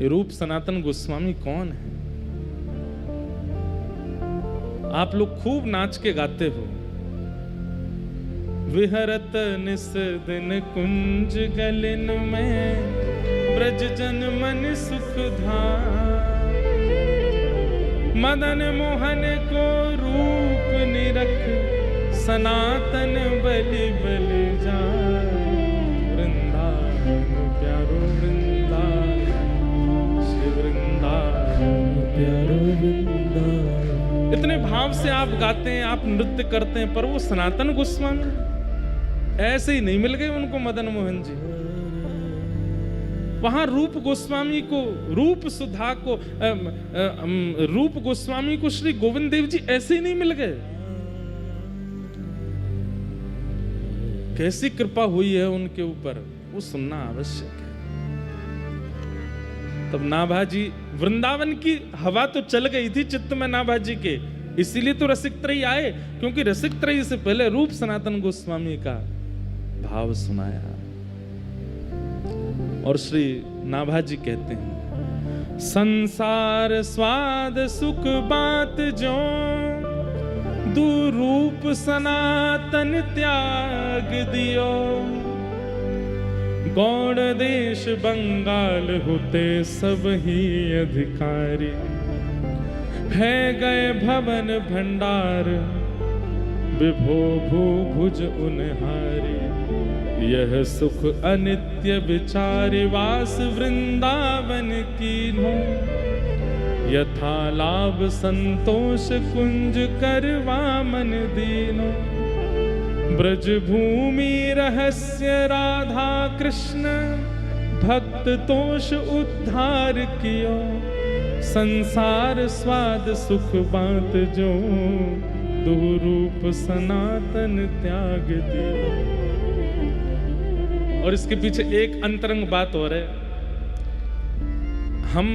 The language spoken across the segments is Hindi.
ये रूप सनातन गोस्वामी कौन है? आप लोग खूब नाच के गाते हो। विहरत निस दिन कुंज गलिन में, ब्रज जन मन सुख धाम। मदन मोहन को रूप निरख, सनातन बलि बलि जाए। वृंदावन प्यारो वृंदावन, श्री वृंदावन प्यारो वृंदावन। इतने भाव से आप गाते हैं, आप नृत्य करते हैं, पर वो सनातन गोस्वामी ऐसे ही नहीं मिल गए उनको मदन मोहन जी। वहां रूप गोस्वामी को, रूप सुधा को, रूप गोस्वामी को श्री गोविंद देव जी ऐसे ही नहीं मिल गए। कैसी कृपा हुई है उनके ऊपर, वो सुनना आवश्यक है। तब नाभाजी, वृंदावन की हवा तो चल गई थी चित्त में नाभाजी के, इसीलिए तो रसिक त्रयी आए, क्योंकि रसिक त्रयी से पहले रूप सनातन गोस्वामी का भाव सुनाया। और श्री नाभाजी कहते हैं, संसार स्वाद सुख बात जो, दुरूप सनातन त्याग दियो। गौड़ देश बंगाल होते सब ही अधिकारी, है गए भवन भंडार, विभो भू भुज उनहारी। यह सुख अनित्य विचारि, वास वृंदावन कीन्हो। यथा लाभ संतोष कुंज करवा मन दीनो। ब्रज भूमि रहस्य राधा कृष्ण, भक्त तोष उद्धार कियो। संसार स्वाद सुख बात जो, दुरूप सनातन त्याग दियो। और इसके पीछे एक अंतरंग बात और है। हम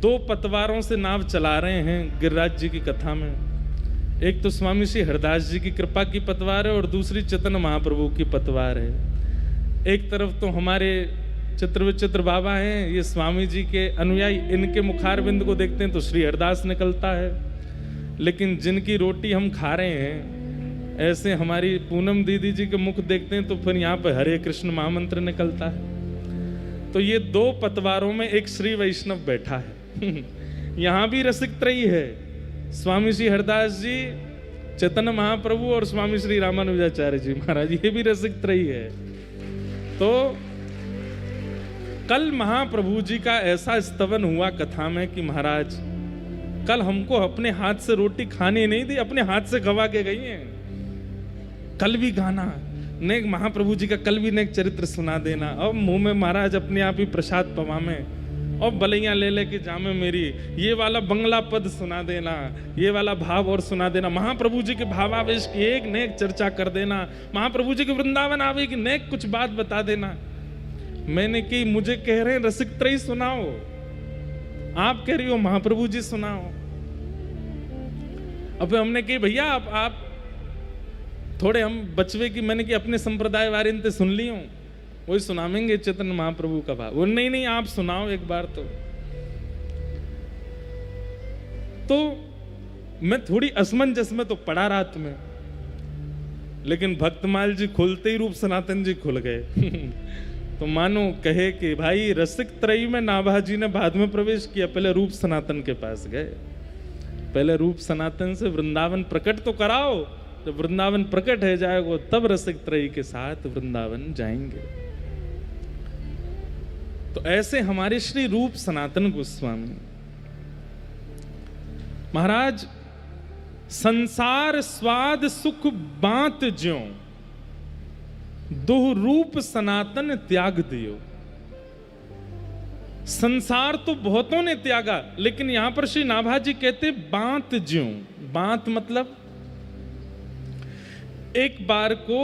2 पतवारों से नाव चला रहे हैं गिरिराज जी की कथा में। एक तो स्वामी श्री हरदास जी की कृपा की पतवार है, और दूसरी चैतन्य महाप्रभु की पतवार है। एक तरफ तो हमारे चित्र विचित्र बाबा हैं, ये स्वामी जी के अनुयायी, इनके मुखार बिंद को देखते हैं तो श्री हरदास निकलता है। लेकिन जिनकी रोटी हम खा रहे हैं, ऐसे हमारी पूनम दीदी जी के मुख देखते हैं तो फिर यहाँ पे हरे कृष्ण महामंत्र निकलता है। तो ये 2 पतवारों में एक श्री वैष्णव बैठा है। यहाँ भी रसिक त्रयी है, स्वामी श्री हरदास जी, चैतन्य महाप्रभु और स्वामी श्री रामानुजाचार्य जी महाराज, ये भी रसिक त्रयी है। तो कल महाप्रभु जी का ऐसा स्तवन हुआ कथा में कि महाराज कल हमको अपने हाथ से रोटी खानी नहीं दी, अपने हाथ से खवा के गई हैं। कल भी गाना, नेक महाप्रभु जी का कल भी नेक चरित्र सुना देना। अब मुंह में महाराज अपने आप ही प्रसाद पवा में, और बलैया ले लेके जामे मेरी, ये वाला बंगला पद सुना देना, ये वाला भाव और सुना देना। महाप्रभु जी के भावावेश की एक नेक चर्चा कर देना, महाप्रभु जी के वृंदावन आवे की नेक कुछ बात बता देना। मैंने की, मुझे कह रहे हैं रसिक त्रयी सुनाओ, आप कह रही हो महाप्रभु जी सुनाओ। अब हमने कही भैया आप थोड़े हम बचवे की, मैंने कि अपने संप्रदाय वारिन ते सुन ली हूं, वही सुनावेंगे चैतन्य महाप्रभु का भाव। वो नहीं आप सुनाओ एक बार। तो मैं थोड़ी असमंजस में तो पड़ा रात में, लेकिन भक्तमाल जी खुलते ही रूप सनातन जी खुल गए। तो मानो कहे कि भाई रसिक त्रयी में नाभाजी ने बाद में प्रवेश किया, पहले रूप सनातन के पास गए। पहले रूप सनातन से वृंदावन प्रकट तो कराओ, जब वृंदावन प्रकट है जाएगा तब रसिक त्रयी के साथ वृंदावन जाएंगे। तो ऐसे हमारे श्री रूप सनातन गोस्वामी महाराज, संसार स्वाद सुख बात ज्यों, दुह रूप सनातन त्याग दियो। संसार तो बहुतों ने त्यागा, लेकिन यहां पर श्री नाभाजी कहते बात ज्यों। बात मतलब एक बार को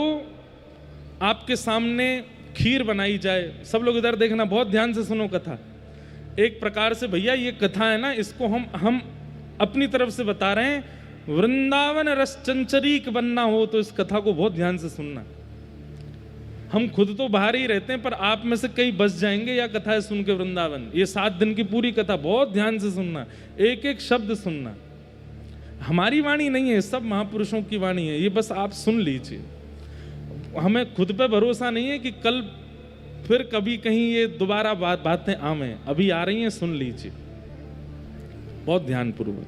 आपके सामने खीर बनाई जाए, सब लोग इधर देखना, बहुत ध्यान से सुनो कथा। एक प्रकार से भैया ये कथा है ना, इसको हम अपनी तरफ से बता रहे हैं, वृंदावन रस चंचरीक बनना हो तो इस कथा को बहुत ध्यान से सुनना। हम खुद तो बाहर ही रहते हैं, पर आप में से कई बस जाएंगे या कथा सुन के वृंदावन। ये 7 दिन की पूरी कथा बहुत ध्यान से सुनना, एक एक शब्द सुनना। हमारी वाणी नहीं है, सब महापुरुषों की वाणी है, ये बस आप सुन लीजिए। हमें खुद पे भरोसा नहीं है कि कल फिर कभी कहीं ये दोबारा बातें आवें, अभी आ रही हैं, सुन लीजिए बहुत ध्यानपूर्वक।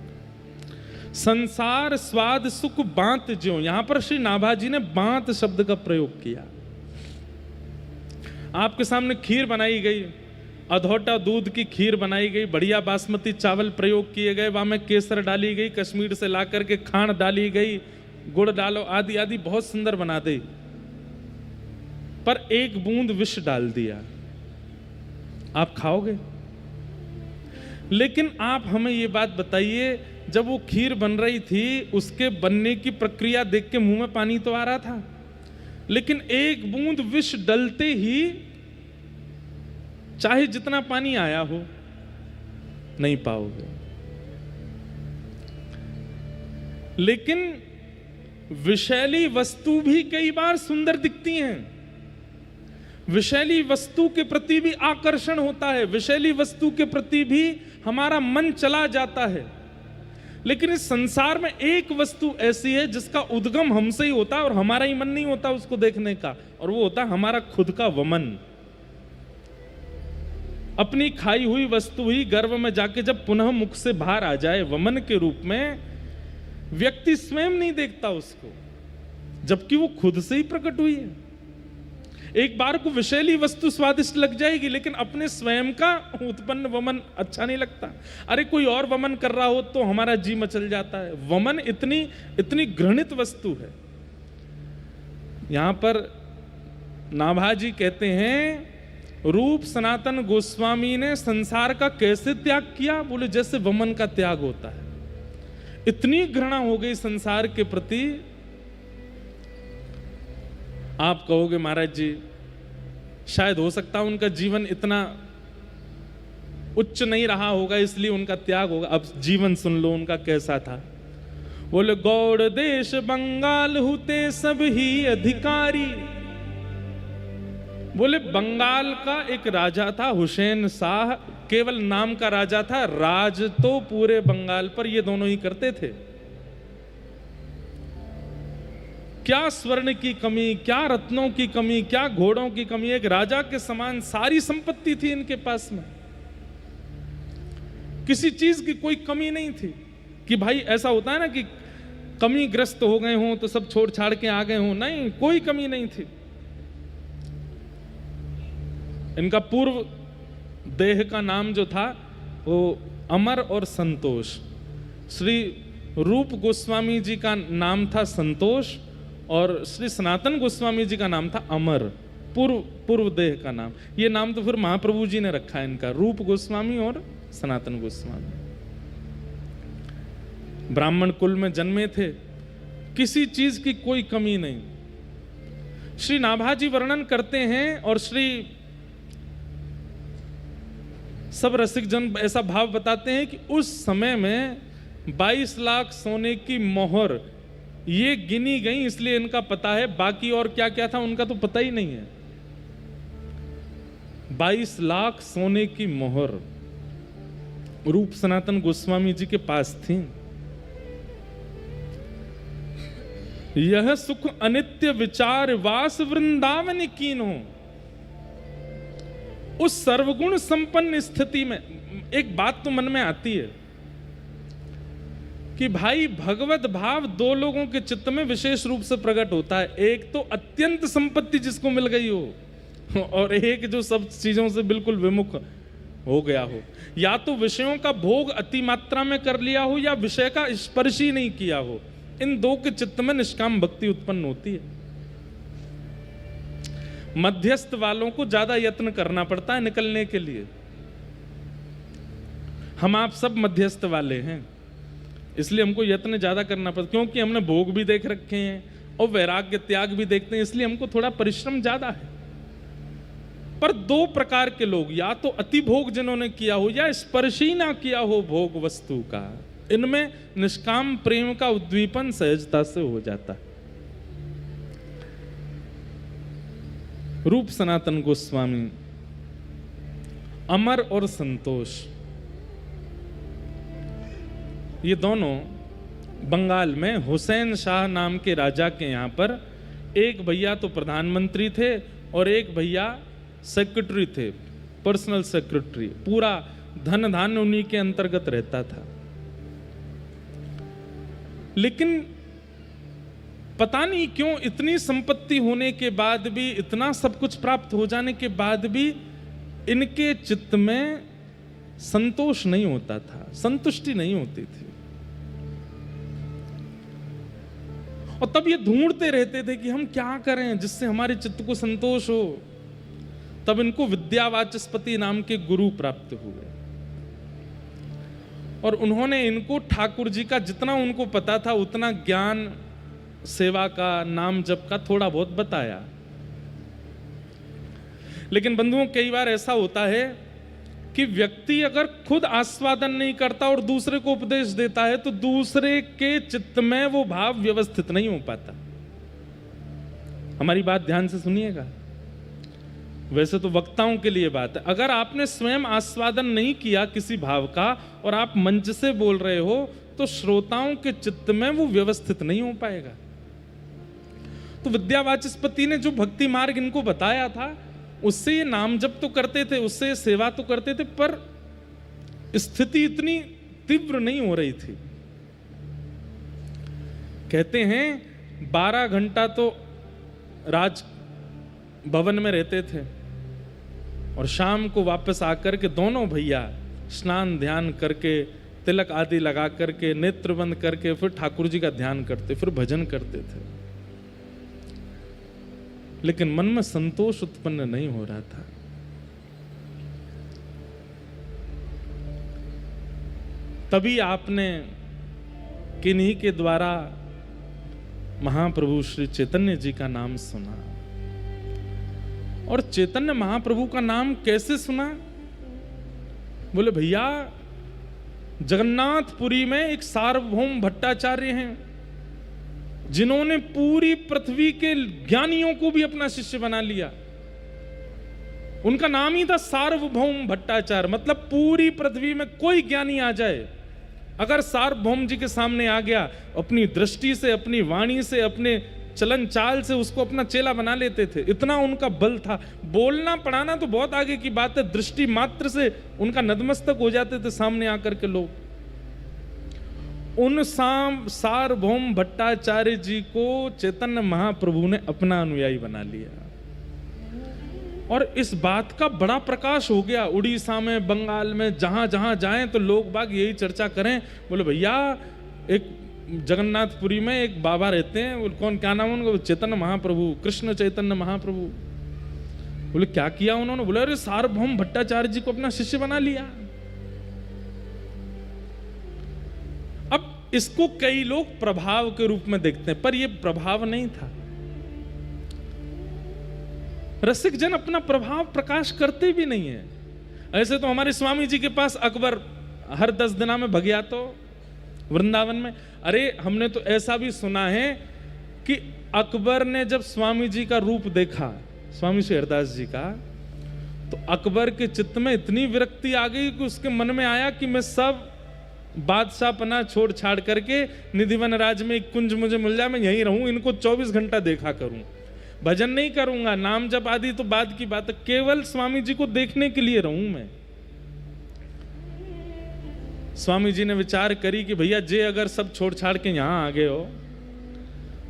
संसार स्वाद सुख बांत ज्यों, यहां पर श्री नाभाजी ने बांत शब्द का प्रयोग किया। आपके सामने खीर बनाई गई, अधौटा दूध की खीर बनाई गई, बढ़िया बासमती चावल प्रयोग किए गए, वहां में केसर डाली गई, कश्मीर से ला करके खांड डाली गई, गुड़ डालो, आदि आदि बहुत सुंदर बना दी, पर एक बूंद विष डाल दिया, आप खाओगे? लेकिन आप हमें ये बात बताइए, जब वो खीर बन रही थी उसके बनने की प्रक्रिया देख के मुंह में पानी तो आ रहा था, लेकिन एक बूंद विष डलते ही चाहे जितना पानी आया हो नहीं पाओगे। लेकिन विषैली वस्तु भी कई बार सुंदर दिखती हैं, विषैली वस्तु के प्रति भी आकर्षण होता है, विषैली वस्तु के प्रति भी हमारा मन चला जाता है। लेकिन इस संसार में एक वस्तु ऐसी है जिसका उद्गम हमसे ही होता है और हमारा ही मन नहीं होता उसको देखने का, और वो होता है हमारा खुद का वमन। अपनी खाई हुई वस्तु ही गर्भ में जाके जब पुनः मुख से बाहर आ जाए वमन के रूप में, व्यक्ति स्वयं नहीं देखता उसको, जबकि वो खुद से ही प्रकट हुई है। एक बार को विषैली वस्तु स्वादिष्ट लग जाएगी, लेकिन अपने स्वयं का उत्पन्न वमन अच्छा नहीं लगता। अरे कोई और वमन कर रहा हो तो हमारा जी मचल जाता है। वमन इतनी घृणित वस्तु है। यहां पर नाभाजी कहते हैं, रूप सनातन गोस्वामी ने संसार का कैसे त्याग किया? बोले जैसे वमन का त्याग होता है। इतनी घृणा हो गई संसार के प्रति। आप कहोगे महाराज जी शायद हो सकता है उनका जीवन इतना उच्च नहीं रहा होगा इसलिए उनका त्याग होगा। अब जीवन सुन लो उनका कैसा था। बोले गौड़ देश बंगाल हुते सब ही अधिकारी। बोले बंगाल का एक राजा था हुसैन शाह, केवल नाम का राजा था, राज तो पूरे बंगाल पर ये दोनों ही करते थे। क्या स्वर्ण की कमी, क्या रत्नों की कमी, क्या घोड़ों की कमी, एक राजा के समान सारी संपत्ति थी इनके पास में, किसी चीज की कोई कमी नहीं थी। कि भाई ऐसा होता है ना कि कमी ग्रस्त हो गए हों तो सब छोड़ छाड़ के आ गए हों, नहीं, कोई कमी नहीं थी। इनका पूर्व देह का नाम जो था वो अमर और संतोष। श्री रूप गोस्वामी जी का नाम था संतोष और श्री सनातन गोस्वामी जी का नाम था अमर, पूर्व देह का नाम। ये नाम तो फिर महाप्रभु जी ने रखा है इनका, रूप गोस्वामी और सनातन गोस्वामी। ब्राह्मण कुल में जन्मे थे, किसी चीज की कोई कमी नहीं। श्री नाभाजी वर्णन करते हैं और श्री सब रसिक जन ऐसा भाव बताते हैं कि उस समय में 22 लाख सोने की मोहर ये गिनी गई, इसलिए इनका पता है, बाकी और क्या क्या था उनका तो पता ही नहीं है। 22 लाख सोने की मोहर रूप सनातन गोस्वामी जी के पास थी। यह सुख अनित्य विचार वास वृंदावन कीन्हो। उस सर्वगुण संपन्न स्थिति में एक बात तो मन में आती है कि भाई भगवत भाव दो लोगों के चित्त में विशेष रूप से प्रकट होता है। एक तो अत्यंत संपत्ति जिसको मिल गई हो और एक जो सब चीजों से बिल्कुल विमुख हो गया हो। या तो विषयों का भोग अति मात्रा में कर लिया हो या विषय का स्पर्श ही नहीं किया हो। इन दो के चित्त में निष्काम भक्ति उत्पन्न होती है। मध्यस्थ वालों को ज्यादा यत्न करना पड़ता है निकलने के लिए। हम आप सब मध्यस्थ वाले हैं, इसलिए हमको यत्न ज्यादा करना पड़ता, क्योंकि हमने भोग भी देख रखे हैं और वैराग्य त्याग भी देखते हैं, इसलिए हमको थोड़ा परिश्रम ज्यादा है। पर दो प्रकार के लोग, या तो अति भोग जिन्होंने किया हो या स्पर्श ही ना किया हो भोग वस्तु का, इनमें निष्काम प्रेम का उद्दीपन सहजता से हो जाता है। रूप सनातन गोस्वामी, अमर और संतोष, ये दोनों बंगाल में हुसैन शाह नाम के राजा के यहाँ पर, एक भैया तो प्रधानमंत्री थे और एक भैया सेक्रेटरी थे, पर्सनल सेक्रेटरी, पूरा धन धान्य उन्हीं के अंतर्गत रहता था। लेकिन पता नहीं क्यों इतनी संपत्ति होने के बाद भी, इतना सब कुछ प्राप्त हो जाने के बाद भी इनके चित्त में संतोष नहीं होता था, संतुष्टि नहीं होती थी। और तब ये ढूंढते रहते थे कि हम क्या करें जिससे हमारे चित्त को संतोष हो। तब इनको विद्यावाचस्पति नाम के गुरु प्राप्त हुए और उन्होंने इनको ठाकुर जी का जितना उनको पता था उतना ज्ञान, सेवा का, नाम जप का थोड़ा बहुत बताया। लेकिन बंधुओं, कई बार ऐसा होता है कि व्यक्ति अगर खुद आस्वादन नहीं करता और दूसरे को उपदेश देता है तो दूसरे के चित्त में वो भाव व्यवस्थित नहीं हो पाता। हमारी बात ध्यान से सुनिएगा, वैसे तो वक्ताओं के लिए बात है। अगर आपने स्वयं आस्वादन नहीं किया किसी भाव का और आप मंच से बोल रहे हो तो श्रोताओं के चित्त में वो व्यवस्थित नहीं हो पाएगा। तो विद्यावाचस्पति ने जो भक्ति मार्ग इनको बताया था उससे ये नाम जप तो करते थे, उससे सेवा तो करते थे, पर स्थिति इतनी तीव्र नहीं हो रही थी। कहते हैं 12 घंटा तो राज भवन में रहते थे और शाम को वापस आकर के दोनों भैया स्नान ध्यान करके, तिलक आदि लगा करके, नेत्र बंद करके फिर ठाकुर जी का ध्यान करते, फिर भजन करते थे। लेकिन मन में संतोष उत्पन्न नहीं हो रहा था। तभी आपने किन्हीं के द्वारा महाप्रभु श्री चैतन्य जी का नाम सुना। और चैतन्य महाप्रभु का नाम कैसे सुना? बोले भैया, जगन्नाथपुरी में एक सार्वभौम भट्टाचार्य हैं जिन्होंने पूरी पृथ्वी के ज्ञानियों को भी अपना शिष्य बना लिया। उनका नाम ही था सार्वभौम भट्टाचार्य, मतलब पूरी पृथ्वी में कोई ज्ञानी आ जाए, अगर सार्वभौम जी के सामने आ गया, अपनी दृष्टि से, अपनी वाणी से, अपने चलन चाल से उसको अपना चेला बना लेते थे। इतना उनका बल था। बोलना पढ़ाना तो बहुत आगे की बात है, दृष्टि मात्र से उनका नतमस्तक हो जाते थे सामने आकर के लोग। उन सार्वभौम भट्टाचार्य जी को चैतन्य महाप्रभु ने अपना अनुयायी बना लिया और इस बात का बड़ा प्रकाश हो गया। उड़ीसा में, बंगाल में, जहां जहां जाएं तो लोग बाग यही चर्चा करें। बोले भैया, एक जगन्नाथपुरी में एक बाबा रहते हैं, कौन, क्या नाम उनका? चैतन्य महाप्रभु, कृष्ण चैतन्य महाप्रभु। बोले क्या किया उन्होंने? बोले अरे सार्वभौम भट्टाचार्य जी को अपना शिष्य बना लिया। अब इसको कई लोग प्रभाव के रूप में देखते हैं, पर यह प्रभाव नहीं था। रसिक जन अपना प्रभाव प्रकाश करते भी नहीं है। ऐसे तो हमारे स्वामी जी के पास अकबर हर 10 दिना में भग तो वृंदावन में। अरे हमने तो ऐसा भी सुना है कि अकबर ने जब स्वामी जी का रूप देखा, स्वामी श्री हरदास जी का, तो अकबर के चित्त में इतनी विरक्ति आ गई कि उसके मन में आया कि मैं सब बादशाहपना छोड़ छाड़ करके निधिवन राज में एक कुंज मुझे मिल जाए, मैं यहीं रहूं, इनको 24 घंटा देखा करूं, भजन नहीं करूंगा, नाम जप आदि तो बाद की बात है, केवल स्वामी जी को देखने के लिए रहूं मैं। स्वामी जी ने विचार करी कि भैया जे अगर सब छोड़ छाड़ के यहां आ गए हो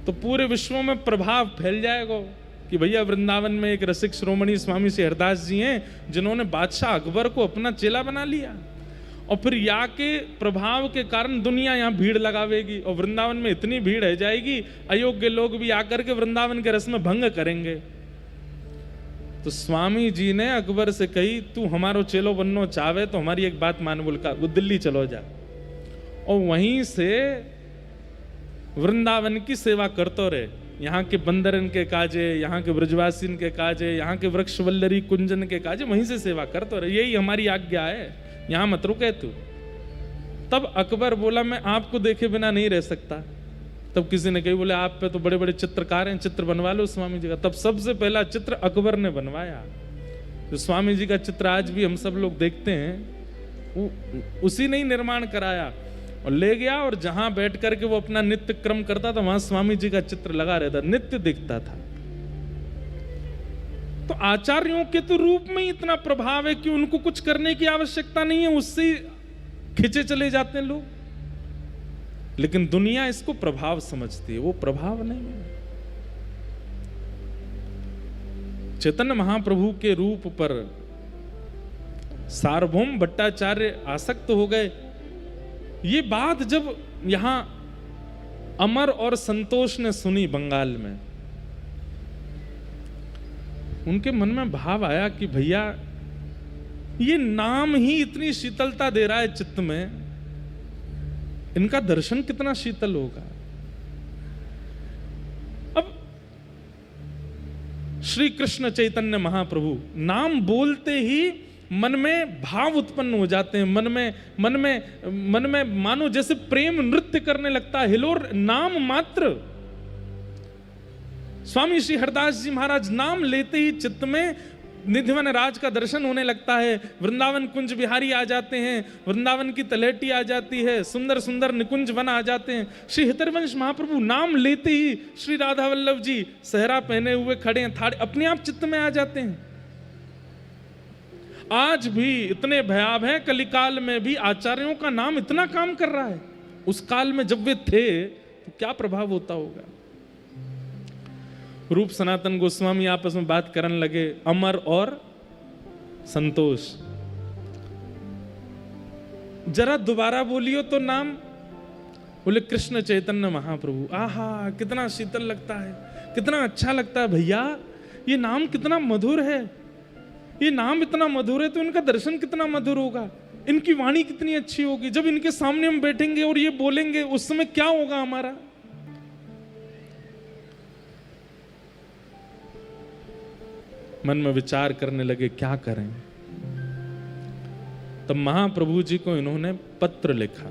तो पूरे विश्व में प्रभाव फैल जाएगा कि भैया वृंदावन में एक रसिक श्रोमणी स्वामी श्री हरदास जी हैं जिन्होंने बादशाह अकबर को अपना चेला बना लिया, और फिर यहाँ के प्रभाव के कारण दुनिया यहाँ भीड़ लगावेगी और वृंदावन में इतनी भीड़ रह जाएगी, अयोग्य लोग भी आकर के वृंदावन के रस में भंग करेंगे। तो स्वामी जी ने अकबर से कही, तू हमारो चेलो बननो चाहे तो हमारी एक बात मान, बोल का वो दिल्ली चलो जा और वहीं से वृंदावन की सेवा करते रहे। यहाँ के बंदरन के काजे, यहाँ के ब्रजवासीन के काजे, यहाँ के वृक्ष वल्लरी कुंजन के काजे, वहीं से सेवा करते रहे, यही हमारी आज्ञा है, यहाँ मत रुके तू। तब अकबर बोला, मैं आपको देखे बिना नहीं रह सकता, तब किसी ने कही, बोले आप पे तो बड़े बड़े चित्रकार हैं, चित्र बनवा लो स्वामी जी का। तब सबसे पहला चित्र अकबर ने बनवाया। जो स्वामी जी का चित्र आज भी हम सब लोग देखते हैं, वो उसी ने ही निर्माण कराया और ले गया, और जहां बैठ करके वो अपना नित्य क्रम करता था वहां स्वामी जी का चित्र लगा रहता, नित्य दिखता था। तो आचार्यों के तो रूप में ही इतना प्रभाव है कि उनको कुछ करने की आवश्यकता नहीं है, उससे खिंचे चले जाते हैं लोग। लेकिन दुनिया इसको प्रभाव समझती है, वो प्रभाव नहीं है। चैतन्य महाप्रभु के रूप पर सार्वभौम भट्टाचार्य आसक्त हो गए। ये बात जब यहां अमर और संतोष ने सुनी बंगाल में, उनके मन में भाव आया कि भैया ये नाम ही इतनी शीतलता दे रहा है चित्त में, इनका दर्शन कितना शीतल होगा। अब श्री कृष्ण चैतन्य महाप्रभु नाम बोलते ही मन में भाव उत्पन्न हो जाते हैं, मन में मानो जैसे प्रेम नृत्य करने लगता है। हिलोर नाम मात्र, स्वामी श्री हरदास जी महाराज नाम लेते ही चित्त में निधिवन राज का दर्शन होने लगता है। वृंदावन कुंज बिहारी आ जाते हैं, वृंदावन की तलहटी आ जाती है, सुंदर सुंदर निकुंज वन आ जाते हैं। श्री हितरवंश महाप्रभु नाम लेते ही श्री राधा वल्लभ जी सहरा पहने हुए खड़े हैं, थाड़े अपने आप चित्त में आ जाते हैं। आज भी इतने भयावह हैं, कलिकाल में भी आचार्यों का नाम इतना काम कर रहा है। उस काल में जब वे थे तो क्या प्रभाव होता होगा। रूप सनातन गोस्वामी आपस में बात करने लगे, अमर और संतोष, जरा दोबारा बोलियो तो नाम। बोले कृष्ण चैतन्य महाप्रभु। आहा, कितना शीतल लगता है, कितना अच्छा लगता है भैया। ये नाम कितना मधुर है, ये नाम इतना मधुर है तो इनका दर्शन कितना मधुर होगा, इनकी वाणी कितनी अच्छी होगी। जब इनके सामने हम बैठेंगे और ये बोलेंगे उस समय क्या होगा हमारा। मन में विचार करने लगे क्या करें। तब महाप्रभु जी को इन्होंने पत्र लिखा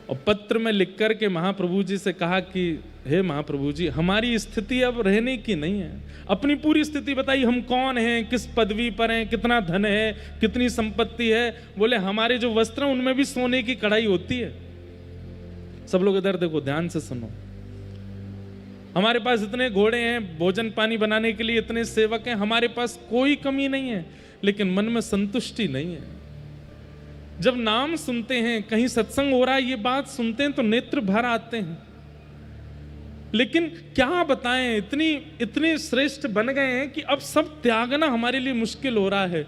और पत्र में लिख करके महाप्रभु जी से कहा कि हे महाप्रभु जी, हमारी स्थिति अब रहने की नहीं है, अपनी पूरी स्थिति बताइए, हम कौन हैं, किस पदवी पर हैं, कितना धन है, कितनी संपत्ति है। बोले हमारे जो वस्त्र हैं उनमें भी सोने की कढ़ाई होती है। सब लोग इधर देखो, ध्यान से सुनो। हमारे पास इतने घोड़े हैं, भोजन पानी बनाने के लिए इतने सेवक हैं, हमारे पास कोई कमी नहीं है, लेकिन मन में संतुष्टि नहीं है। जब नाम सुनते हैं, कहीं सत्संग हो रहा है, ये बात सुनते हैं तो नेत्र भर आते हैं। लेकिन क्या बताएं, इतने श्रेष्ठ बन गए हैं कि अब सब त्यागना हमारे लिए मुश्किल हो रहा है।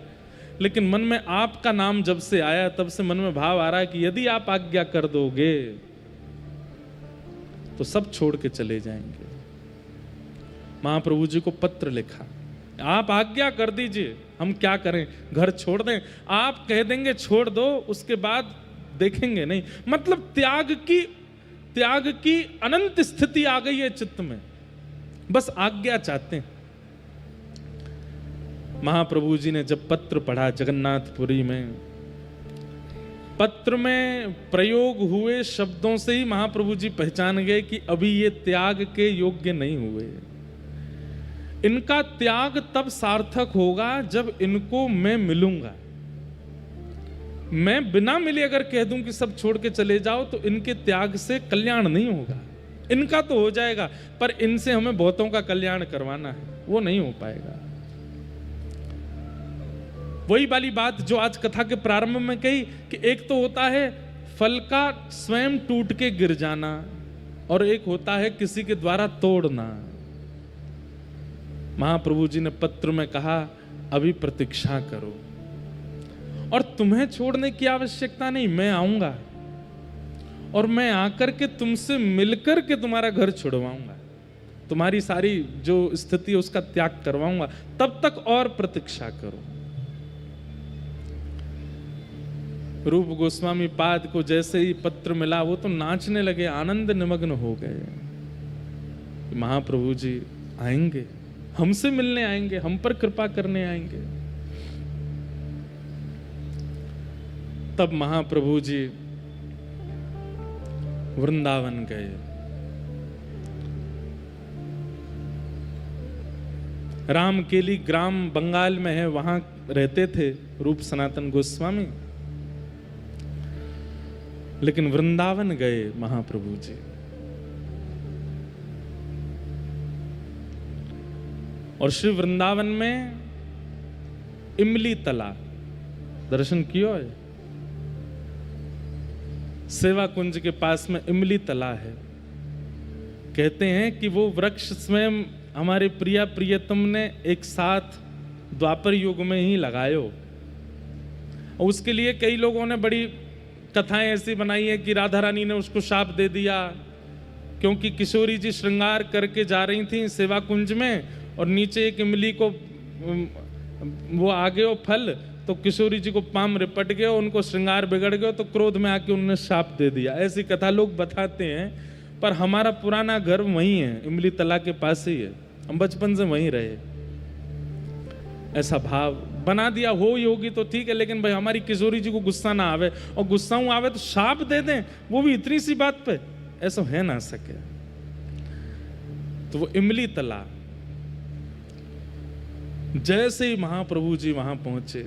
लेकिन मन में आपका नाम जब से आया तब से मन में भाव आ रहा है कि यदि आप आज्ञा कर दोगे तो सब छोड़ के चले जाएंगे। महाप्रभु जी को पत्र लिखा, आप आज्ञा कर दीजिए, हम क्या करें, घर छोड़ दें। आप कह देंगे छोड़ दो, उसके बाद देखेंगे नहीं। मतलब त्याग की अनंत स्थिति आ गई है चित्त में, बस आज्ञा चाहते हैं। महाप्रभु जी ने जब पत्र पढ़ा जगन्नाथपुरी में, पत्र में प्रयोग हुए शब्दों से ही महाप्रभु जी पहचान गए कि अभी ये त्याग के योग्य नहीं हुए। इनका त्याग तब सार्थक होगा जब इनको मैं मिलूंगा। मैं बिना मिले अगर कह दूं कि सब छोड़ के चले जाओ तो इनके त्याग से कल्याण नहीं होगा। इनका तो हो जाएगा, पर इनसे हमें बहुतों का कल्याण करवाना है, वो नहीं हो पाएगा। वही वाली बात जो आज कथा के प्रारंभ में कही कि एक तो होता है फल का स्वयं टूट के गिर जाना, और एक होता है किसी के द्वारा तोड़ना। महाप्रभु जी ने पत्र में कहा अभी प्रतीक्षा करो, और तुम्हें छोड़ने की आवश्यकता नहीं, मैं आऊंगा और मैं आकर के तुमसे मिलकर के तुम्हारा घर छुड़वाऊंगा, तुम्हारी सारी जो स्थिति है उसका त्याग करवाऊंगा, तब तक और प्रतीक्षा करो। रूप गोस्वामी पाद को जैसे ही पत्र मिला वो तो नाचने लगे, आनंद निमग्न हो गए। महाप्रभु जी आएंगे, हमसे मिलने आएंगे, हम पर कृपा करने आएंगे। तब महाप्रभु जी वृंदावन गए। रामकेली ग्राम बंगाल में है, वहां रहते थे रूप सनातन गोस्वामी। लेकिन वृंदावन गए महाप्रभु जी। और श्री वृंदावन में इमली तला दर्शन किया है। सेवा कुंज के पास में इमली तला है। कहते हैं कि वो वृक्ष स्वयं हमारे प्रिया प्रियतम ने एक साथ द्वापर युग में ही लगायो। और उसके लिए कई लोगों ने बड़ी कथाएं ऐसी बनाई है कि राधा रानी ने उसको शाप दे दिया, क्योंकि किशोरी जी श्रृंगार करके जा रही थी सेवा कुंज में और नीचे एक इमली को वो आ गए फल, तो किशोरी जी को पाम रिपट गए, उनको श्रृंगार बिगड़ गया, तो क्रोध में आके उन्होंने शाप दे दिया। ऐसी कथा लोग बताते हैं, पर हमारा पुराना घर वहीं है, इमली तला के पास ही है, हम बचपन से वहीं रहे। ऐसा भाव बना दिया हो होगी तो ठीक है, लेकिन भाई हमारी किशोरी जी को गुस्सा ना आवे, और गुस्सा आवे तो शाप दे दें, वो भी इतनी सी बात पे, ऐसा है ना सके। तो वो इमली तला, जैसे ही महाप्रभु जी वहां पहुंचे,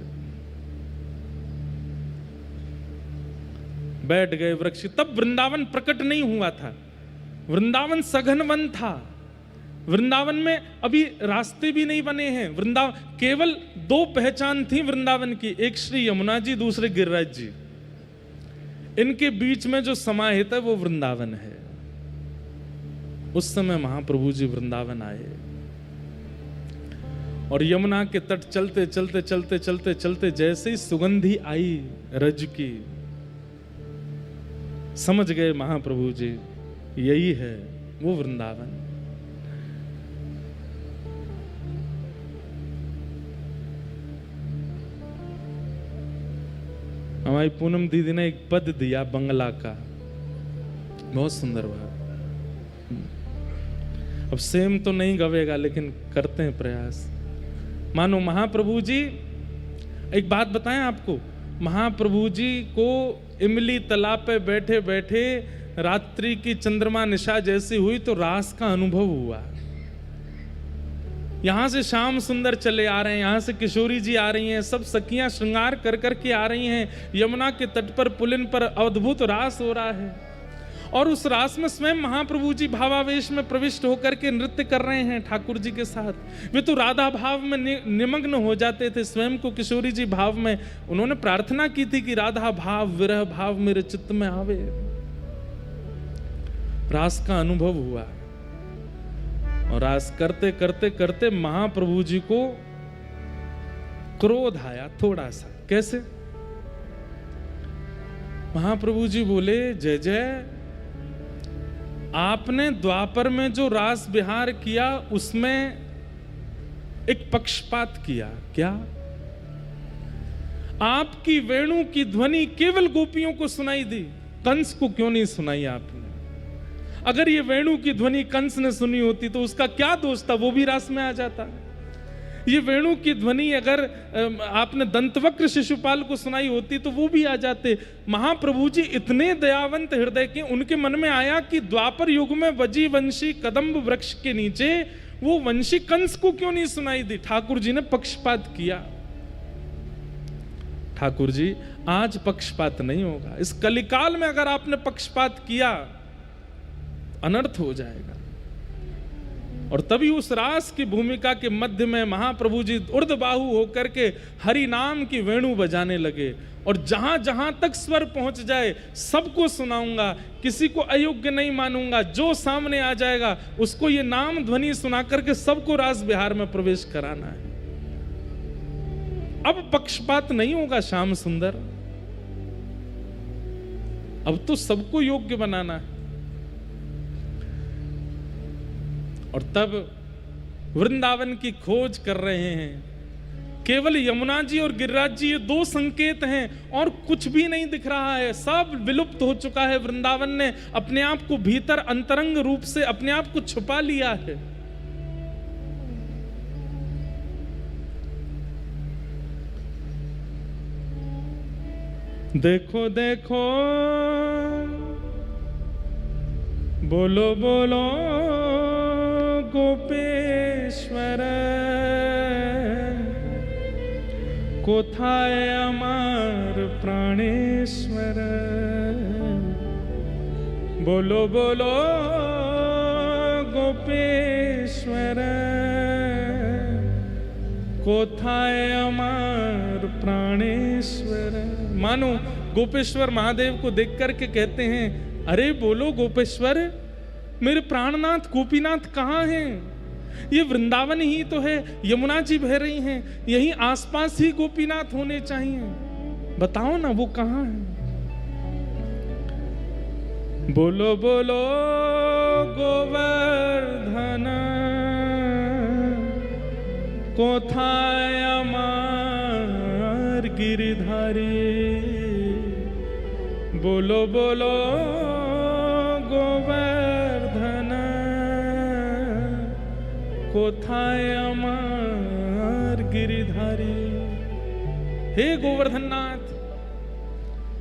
बैठ गए वृक्ष। तब वृंदावन प्रकट नहीं हुआ था, वृंदावन सघन वन था। वृंदावन में अभी रास्ते भी नहीं बने हैं। वृंदावन केवल दो पहचान थी वृंदावन की, एक श्री यमुना जी, दूसरे गिरिराज जी। इनके बीच में जो समाहित है वो वृंदावन है। उस समय महाप्रभु जी वृंदावन आए और यमुना के तट चलते चलते चलते चलते चलते जैसे ही सुगंधी आई रज की, समझ गए महाप्रभु जी यही है वो वृंदावन। हमारी पूनम दीदी ने एक पद दिया बंगला का, बहुत सुंदर भाव। अब सेम तो नहीं गवेगा, लेकिन करते हैं प्रयास। मानो महाप्रभु जी, एक बात बताएं आपको, महाप्रभु जी को इमली तालाब पे बैठे बैठे रात्रि की चंद्रमा निशा जैसी हुई तो रास का अनुभव हुआ। यहां से श्याम सुंदर चले आ रहे हैं, यहां से किशोरी जी आ रही हैं, सब सखियां श्रृंगार कर करके आ रही हैं। यमुना के तट पर पुलिन पर अद्भुत रास हो रहा है, और उस रास में स्वयं महाप्रभु जी भावावेश में प्रविष्ट होकर के नृत्य कर रहे हैं ठाकुर जी के साथ। वे तो राधा भाव में निमग्न हो जाते थे, स्वयं को किशोरी जी भाव में। उन्होंने प्रार्थना की थी कि राधा भाव विरह भाव मेरे चित्त में आवे। रास का अनुभव हुआ, और रास करते करते करते महाप्रभु जी को क्रोध आया थोड़ा सा। कैसे? महाप्रभु जी बोले, जय जय, आपने द्वापर में जो रास विहार किया उसमें एक पक्षपात किया। क्या? आपकी वेणु की ध्वनि केवल गोपियों को सुनाई दी, कंस को क्यों नहीं सुनाई आपने? अगर ये वेणु की ध्वनि कंस ने सुनी होती तो उसका क्या दोष था, वो भी रास में आ जाता। ये वेणु की ध्वनि अगर आपने दंतवक्र शिशुपाल को सुनाई होती तो वो भी आ जाते। महाप्रभु जी इतने दयावंत हृदय के, उनके मन में आया कि द्वापर युग में बजी वंशी कदम्ब वृक्ष के नीचे वो वंशी कंस को क्यों नहीं सुनाई दी। ठाकुर जी ने पक्षपात किया। ठाकुर जी, आज पक्षपात नहीं होगा। इस कलिकाल में अगर आपने पक्षपात किया, अनर्थ हो जाएगा। और तभी उस रास की भूमिका के मध्य में महाप्रभु जी ऊर्ध्वबाहु होकर के हरि नाम की वेणु बजाने लगे, और जहां जहां तक स्वर पहुंच जाए सबको सुनाऊंगा, किसी को अयोग्य नहीं मानूंगा। जो सामने आ जाएगा उसको ये नाम ध्वनि सुना करके सबको रास विहार में प्रवेश कराना है। अब पक्षपात नहीं होगा श्याम सुंदर, अब तो सबको योग्य बनाना है। और तब वृंदावन की खोज कर रहे हैं। केवल यमुना जी और गिरिराज जी ये दो संकेत हैं, और कुछ भी नहीं दिख रहा है। सब विलुप्त हो चुका है। वृंदावन ने अपने आप को भीतर अंतरंग रूप से अपने आप को छुपा लिया है। देखो देखो बोलो बोलो गोपेश्वर कोथाय अमर प्राणेश्वर। बोलो बोलो गोपेश्वर कोथाय अमर प्राणेश्वर। मानो गोपेश्वर महादेव को देख करके कहते हैं, अरे बोलो गोपेश्वर, मेरे प्राणनाथ गोपीनाथ कहाँ हैं? ये वृंदावन ही तो है, यमुना जी बह रही हैं, यहीं आसपास ही गोपीनाथ होने चाहिए, बताओ ना वो कहाँ हैं? बोलो बोलो गोवर्धन कोथाय अमर गिरिधारी। बोलो बोलो गोवर्धन कोथाय अमर गिरिधारी। हे गोवर्धन नाथ,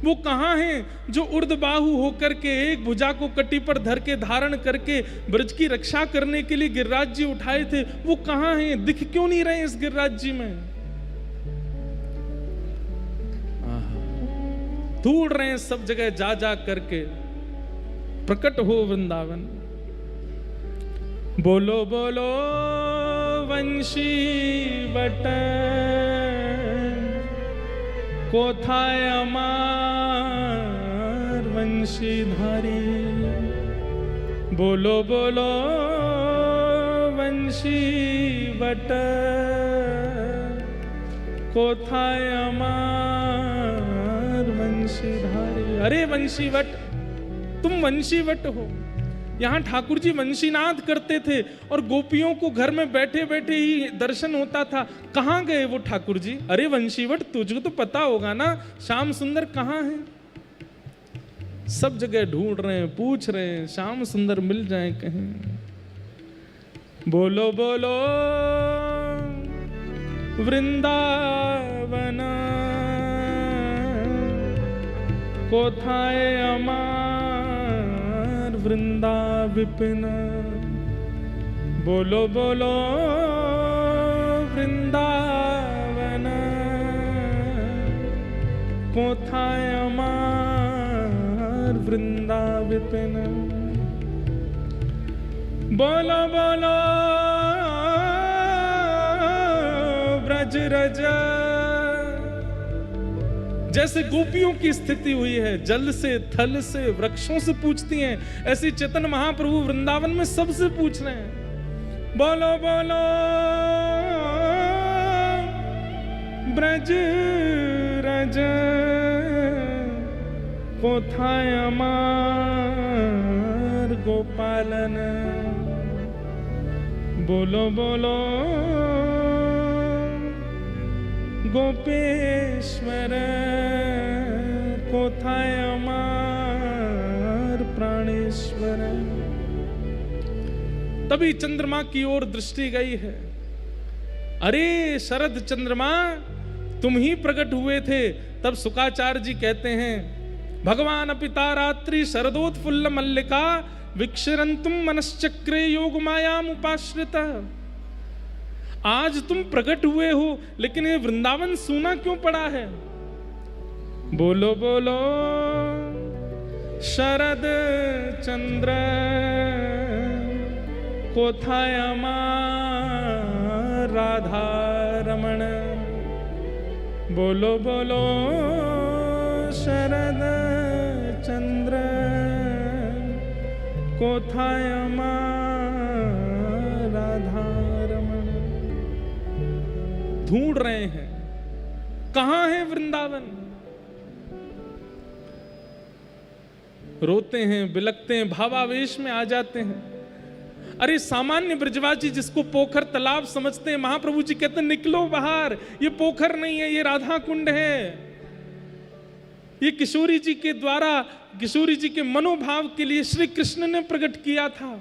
वो कहाँ हैं जो ऊर्ध्वबाहु होकर के एक भुजा को कटी पर धर के धारण करके ब्रज की रक्षा करने के लिए गिरिराज जी उठाए थे? वो कहाँ हैं? दिख क्यों नहीं रहे इस गिरिराज जी में? ढूंढ रहे हैं सब जगह जा जा करके, प्रकट हो वृंदावन। बोलो बोलो वंशी बट कोथाय अमर वंशीधारी। बोलो बोलो वंशी बट कोथाय अमर वंशीधारी। अरे वंशीवट, तुम वंशीवट हो। यहाँ ठाकुर जी वंशीनाद करते थे और गोपियों को घर में बैठे बैठे ही दर्शन होता था। कहाँ गए वो ठाकुर जी? अरे वंशीवट, तुझको तो पता होगा ना, श्याम सुंदर कहाँ है? सब जगह ढूंढ रहे हैं, पूछ रहे हैं, श्याम सुंदर मिल जाए कहीं। बोलो बोलो वृंदावन कोथाय अमर वृंदा विपिन। बोलो बोलो वृंदावन कोथाय अमर वृंदा विपिन। बोलो बोलो ब्रज रज। जैसे गोपियों की स्थिति हुई है, जल से, थल से, वृक्षों से पूछती हैं, ऐसे चेतन महाप्रभु वृंदावन में सबसे पूछ रहे हैं। बोलो बोलो ब्रज रज कोथाय अमर गोपालन। बोलो बोलो गोपेश्वर कोथाय अमर प्राणेश्वर। तभी चंद्रमा की ओर दृष्टि गई है। अरे शरद चंद्रमा, तुम ही प्रकट हुए थे। तब शुकाचार्य जी कहते हैं, भगवान पिता रात्रि शरदोत्फुल्ल मल्लिका विक्षरंतुम मनश्चक्रे योग मायाम उपाश्रिता। आज तुम प्रकट हुए हो, लेकिन ये वृंदावन सूना क्यों पड़ा है? बोलो बोलो शरद चंद्र कोथाय अमर राधा रमण। बोलो बोलो शरद चंद्र कोथाय अमर राधा रमण। ढूंढ रहे हैं कहां है वृंदावन। रोते हैं, बिलकते हैं, भावावेश में आ जाते हैं। अरे सामान्य ब्रजवासी जिसको पोखर तालाब समझते हैं, महाप्रभु जी कहते हैं निकलो बाहर, ये पोखर नहीं है, ये राधा कुंड है। ये किशोरी जी के द्वारा, किशोरी जी के मनोभाव के लिए श्री कृष्ण ने प्रकट किया था।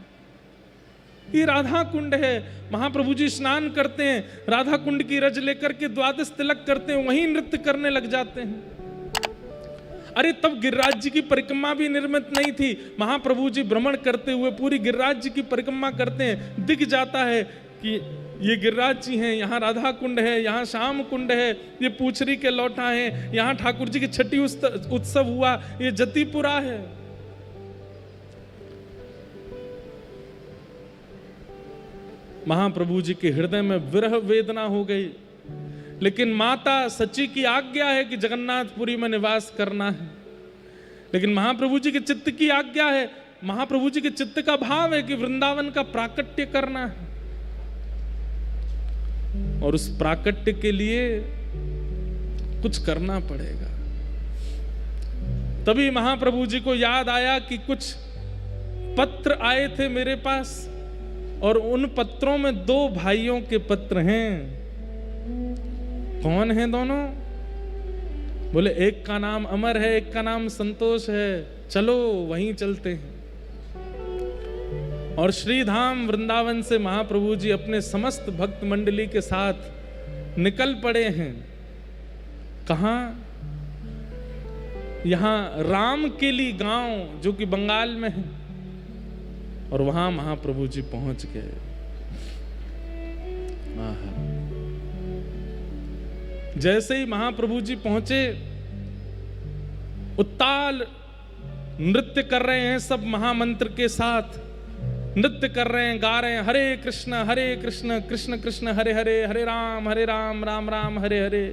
ये राधा कुंड है। महाप्रभु जी स्नान करते हैं, राधा कुंड की रज लेकर के द्वादश तिलक करते हैं, वहीं नृत्य करने लग जाते हैं। अरे तब गिरिराज जी की परिक्रमा भी निर्मित नहीं थी। महाप्रभु जी भ्रमण करते हुए पूरी गिरिराज जी की परिक्रमा करते हैं, दिख जाता है कि ये गिरिराज जी हैं, यहाँ राधा कुंड है, यहाँ श्याम कुंड है, ये पूछरी के लौटा है, यहाँ ठाकुर जी की छठी उत्सव हुआ, ये जतिपुरा है। महाप्रभु जी के हृदय में विरह वेदना हो गई, लेकिन माता सची की आज्ञा है कि जगन्नाथपुरी में निवास करना है। लेकिन महाप्रभु जी के चित्त की आज्ञा है, महाप्रभु जी के चित्त का भाव है कि वृंदावन का प्राकट्य करना है, और उस प्राकट्य के लिए कुछ करना पड़ेगा। तभी महाप्रभु जी को याद आया कि कुछ पत्र आए थे मेरे पास, और उन पत्रों में 2 भाइयों के पत्र हैं। कौन हैं दोनों? बोले एक का नाम अमर है, एक का नाम संतोष है, चलो वहीं चलते हैं। और श्रीधाम वृंदावन से महाप्रभु जी अपने समस्त भक्त मंडली के साथ निकल पड़े हैं। कहां? यहां रामकेली गांव जो कि बंगाल में है, और वहां महाप्रभु जी पहुंच गए। जैसे ही महाप्रभु जी पहुंचे, उत्ताल नृत्य कर रहे हैं, सब महामंत्र के साथ नृत्य कर रहे हैं, गा रहे हैं, हरे कृष्ण कृष्ण कृष्ण हरे हरे, हरे राम राम राम हरे हरे।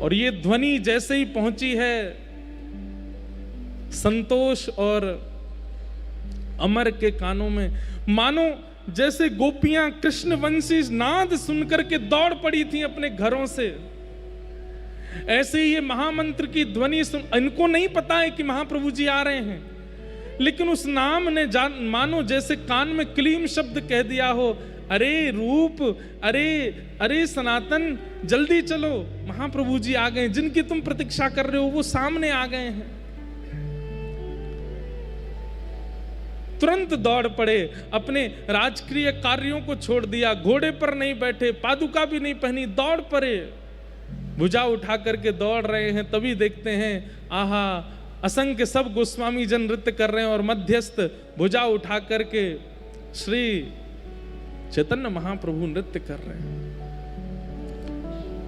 और ये ध्वनि जैसे ही पहुंची है, संतोष और अमर के कानों में, मानो जैसे गोपियां कृष्ण वंशी नाद सुनकर के दौड़ पड़ी थी अपने घरों से। ऐसे ही ये महामंत्र की ध्वनि सुन, इनको नहीं पता है कि महाप्रभु जी आ रहे हैं, लेकिन उस नाम ने मानो जैसे कान में क्लीम शब्द कह दिया हो, अरे रूप, अरे सनातन, जल्दी चलो, महाप्रभु जी आ गए, जिनकी तुम प्रतीक्षा कर रहे हो वो सामने आ गए हैं। तुरंत दौड़ पड़े, अपने राजकीय कार्यों को छोड़ दिया, घोड़े पर नहीं बैठे, पादुका भी नहीं पहनी, दौड़ पड़े, भुजा उठा करके दौड़ रहे हैं। तभी देखते हैं, आहा, असंख्य सब गोस्वामी जन नृत्य कर रहे हैं, और मध्यस्थ भुजा उठा करके श्री चैतन्य महाप्रभु नृत्य कर रहे हैं।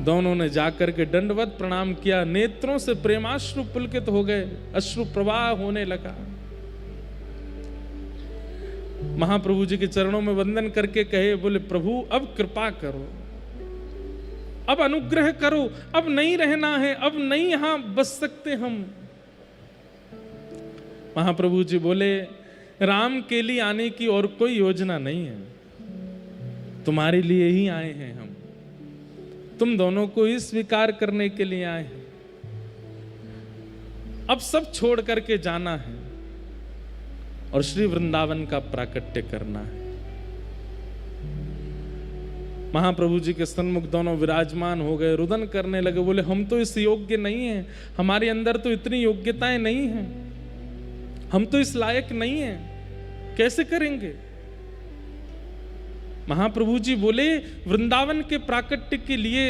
दोनों ने जाकर के दंडवत प्रणाम किया, नेत्रों से प्रेमाश्रु पुलकित हो गए, अश्रु प्रवाह होने लगा। महाप्रभु जी के चरणों में वंदन करके कहे, बोले प्रभु अब कृपा करो, अब अनुग्रह करो, अब नहीं रहना है, अब नहीं यहां बस सकते हम। महाप्रभु जी बोले, राम के लिए आने की और कोई योजना नहीं है, तुम्हारे लिए ही आए हैं हम, तुम दोनों को ही स्वीकार करने के लिए आए हैं। अब सब छोड़ करके जाना है और श्री वृंदावन का प्राकट्य करना है। महाप्रभु जी के सन्मुख दोनों विराजमान हो गए, रुदन करने लगे, बोले हम तो इस योग्य नहीं हैं, हमारे अंदर तो इतनी योग्यताएं नहीं हैं, हम तो इस लायक नहीं हैं, कैसे करेंगे। महाप्रभु जी बोले, वृंदावन के प्राकट्य के लिए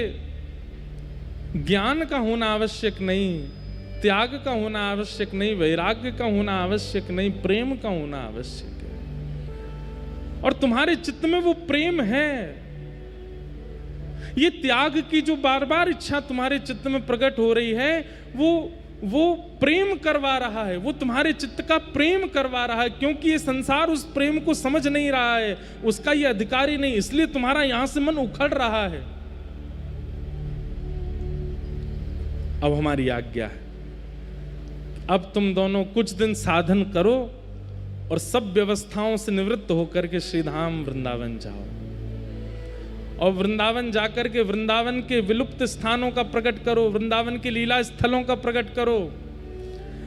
ज्ञान का होना आवश्यक नहीं, त्याग का होना आवश्यक नहीं, वैराग्य का होना आवश्यक नहीं, प्रेम का होना आवश्यक है। और तुम्हारे चित्त में वो प्रेम है। ये त्याग की जो बार बार इच्छा तुम्हारे चित्त में प्रकट हो रही है, वो प्रेम करवा रहा है, वो तुम्हारे चित्त का प्रेम करवा रहा है, क्योंकि ये संसार उस प्रेम को समझ नहीं रहा है, उसका ये अधिकारी नहीं, इसलिए तुम्हारा यहां से मन उखड़ रहा है। अब हमारी आज्ञा है, अब तुम दोनों कुछ दिन साधन करो और सब व्यवस्थाओं से निवृत्त होकर के श्रीधाम वृंदावन जाओ, और वृंदावन जाकर के वृंदावन के विलुप्त स्थानों का प्रकट करो, वृंदावन के लीला स्थलों का प्रकट करो,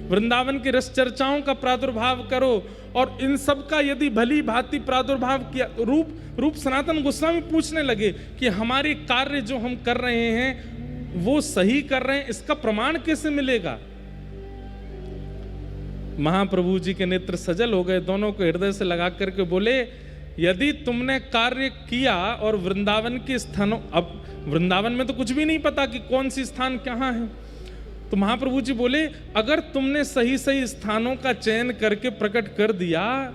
वृंदावन की रस चर्चाओं का प्रादुर्भाव करो। और इन सब का यदि भली भांति प्रादुर्भाव किया, रूप सनातन गोस्वामी पूछने लगे कि हमारे कार्य जो हम कर रहे हैं वो सही कर रहे हैं, इसका प्रमाण कैसे मिलेगा। महाप्रभु जी के नेत्र सजल हो गए, दोनों को हृदय से लगा करके बोले, यदि तुमने कार्य किया और वृंदावन के स्थानों, अब वृंदावन में तो कुछ भी नहीं पता कि कौन सी स्थान कहाँ है, तो तो महाप्रभु जी बोले, अगर तुमने सही सही स्थानों का चयन करके प्रकट कर दिया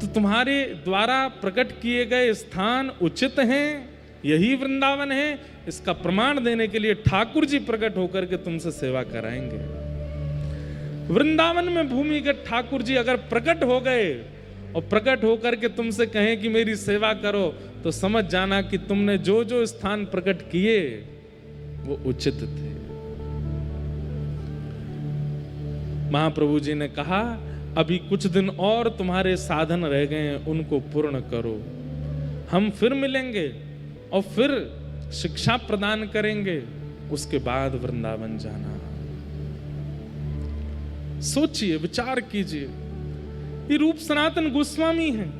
तो तुम्हारे द्वारा प्रकट किए गए स्थान उचित हैं, यही वृंदावन है। इसका प्रमाण देने के लिए ठाकुर जी प्रकट होकर के तुमसे सेवा कराएंगे। वृंदावन में भूमिगत ठाकुर जी अगर प्रकट हो गए और प्रकट होकर के तुमसे कहें कि मेरी सेवा करो, तो समझ जाना कि तुमने जो जो स्थान प्रकट किए वो उचित थे। महाप्रभु जी ने कहा, अभी कुछ दिन और तुम्हारे साधन रह गए हैं, उनको पूर्ण करो। हम फिर मिलेंगे और फिर शिक्षा प्रदान करेंगे, उसके बाद वृंदावन जाना। सोचिए, विचार कीजिए। ये रूप सनातन गोस्वामी हैं,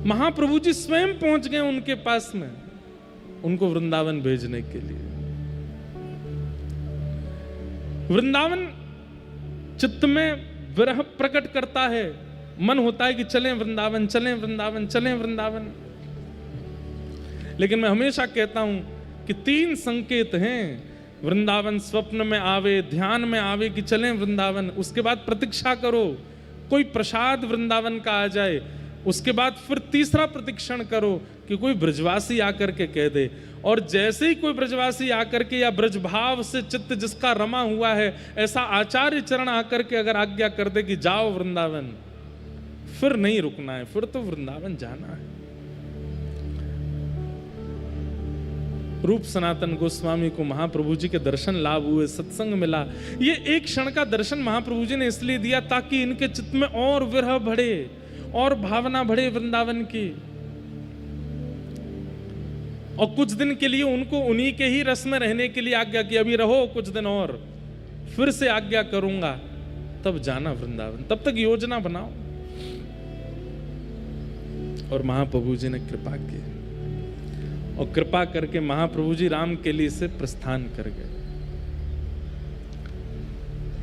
महाप्रभु जी स्वयं पहुंच गए उनके पास में, उनको वृंदावन भेजने के लिए। वृंदावन चित्त में विरह प्रकट करता है, मन होता है कि चलें वृंदावन, चलें वृंदावन, चलें वृंदावन। लेकिन मैं हमेशा कहता हूं कि 3 संकेत हैं। वृंदावन स्वप्न में आवे, ध्यान में आवे कि चलें वृंदावन, उसके बाद प्रतीक्षा करो कोई प्रसाद वृंदावन का आ जाए, उसके बाद फिर तीसरा प्रतीक्षण करो कि कोई ब्रजवासी आकर के कह दे। और जैसे ही कोई ब्रजवासी आकर के या ब्रजभाव से चित्त जिसका रमा हुआ है, ऐसा आचार्य चरण आकर के अगर आज्ञा कर दे कि जाओ वृंदावन, फिर नहीं रुकना है, फिर तो वृंदावन जाना है। रूप सनातन गोस्वामी को महाप्रभु जी के दर्शन लाभ हुए, सत्संग मिला। ये एक क्षण का दर्शन महाप्रभु जी ने इसलिए दिया ताकि इनके चित्त में और विरह बढ़े और भावना बढ़े वृंदावन की। और कुछ दिन के लिए उनको उन्हीं के ही रस में रहने के लिए आज्ञा की, अभी रहो कुछ दिन और, फिर से आज्ञा करूंगा तब जाना वृंदावन, तब तक योजना बनाओ। और महाप्रभु जी ने कृपा की और कृपा करके महाप्रभु जी राम केली से प्रस्थान कर गए।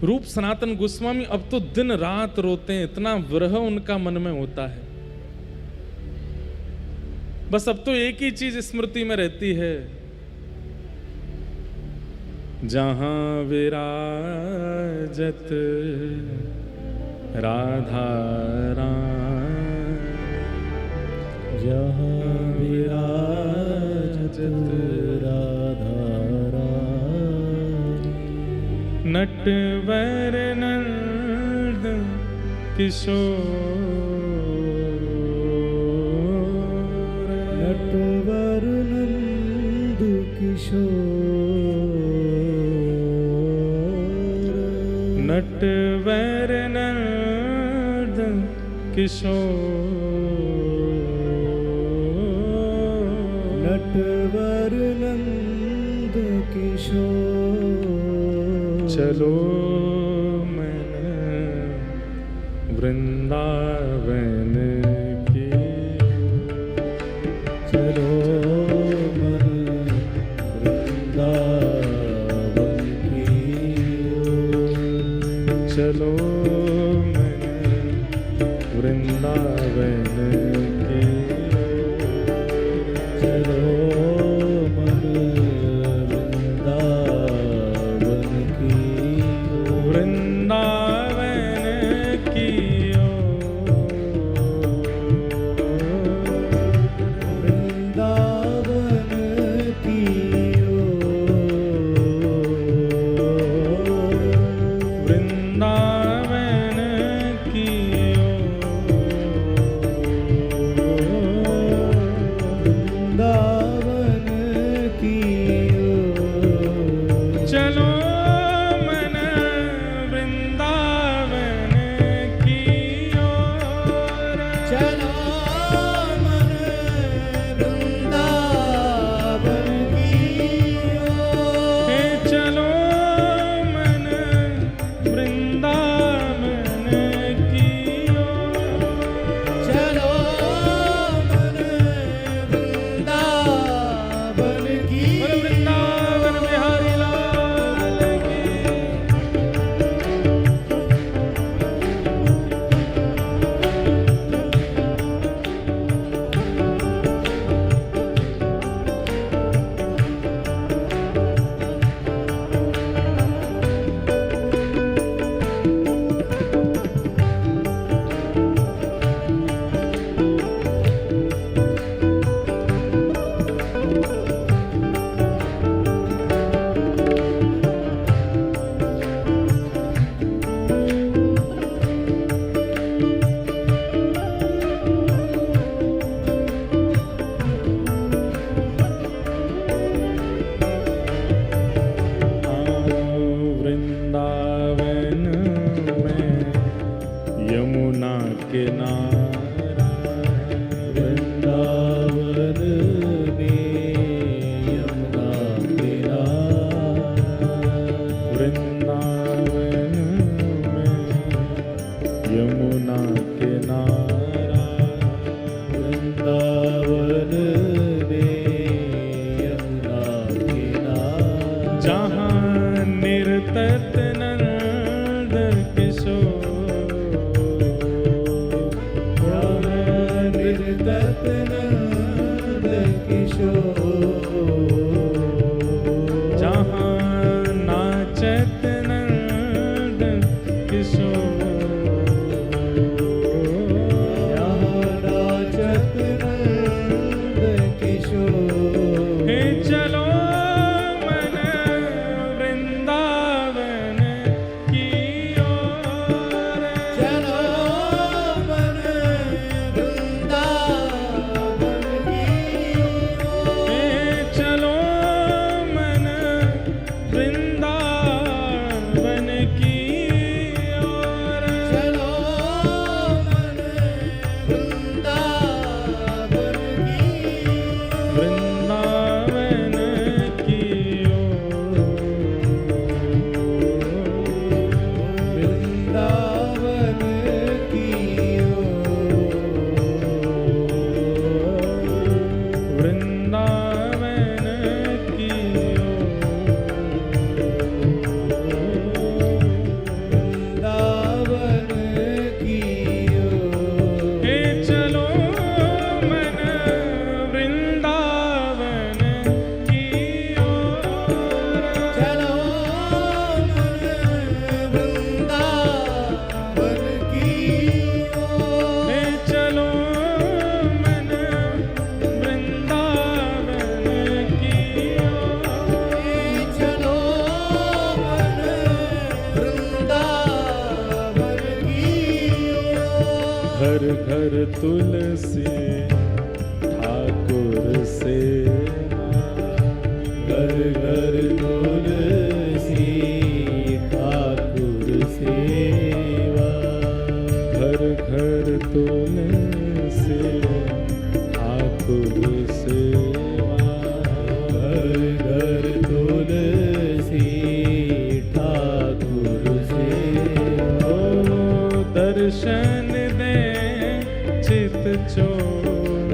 रूप सनातन गोस्वामी अब तो दिन रात रोते हैं, इतना विरह उनका मन में होता है। बस अब तो एक ही चीज स्मृति में रहती है, जहां विराजत राधा राम, जहां विराजत राधा राम, नटवर नंद किशोर, नटवर नंद किशोर, नटवर नंद किशोर, नटवर नंद किशोर, चलो मैंने वृंदावन की, चलो मन वृंदावन की, चलो मैंने वृंदावन की, चलो मन वृंदावन की, वृंदावन की जहाँ निर्तत नंद किशोर, जहाँ निर्तत नंद किशोर, जहाँ नाचत नंद किशोर, जहाँ नाचत नंद किशोर। हे चलो मन वृंदावन की ओर, चलो मन वृंदावन की ओर। हे चलो मन वृंदावन की ओर, चलो मन वृंदावन की ओर। वृंदावन की ओर, वृंदावन की ओर। वृंदावन की वृंदावन की ओर। हे चलो मन वृंदावन की ओर, चलो मन वृंदावन की ओर। हे चलो मन वृंदावन की ओर, चलो मन वृंदावन की ओर। घर घर तुलसी ठाकुर सेवा, घर घर तुलसी ठाकुर सेवा। घर घर तुलसी ठाकुर सेवा, घर घर तुलसी ठाकुर सेवा। ओ दर्शन दे चित चोर,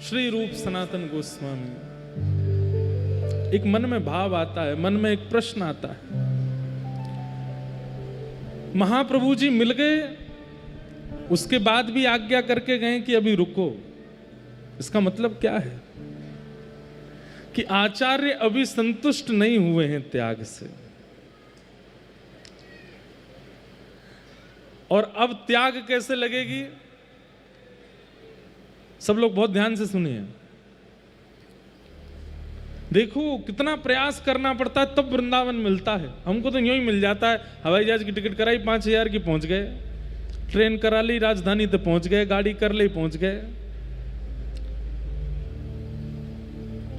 श्री रूप सनातन गोस्वामी। एक मन में भाव आता है, मन में एक प्रश्न आता है। महाप्रभु जी मिल गए, उसके बाद भी आज्ञा करके गए कि अभी रुको। इसका मतलब क्या है कि आचार्य अभी संतुष्ट नहीं हुए हैं त्याग से, और अब त्याग कैसे लगेगी? सब लोग बहुत ध्यान से सुनिए। देखो कितना प्रयास करना पड़ता है तब वृंदावन मिलता है। हमको तो यूं ही मिल जाता है, हवाई जहाज की टिकट कराई 5,000 की, पहुंच गए, ट्रेन करा ली राजधानी तो पहुंच गए, गाड़ी कर ली पहुंच गए।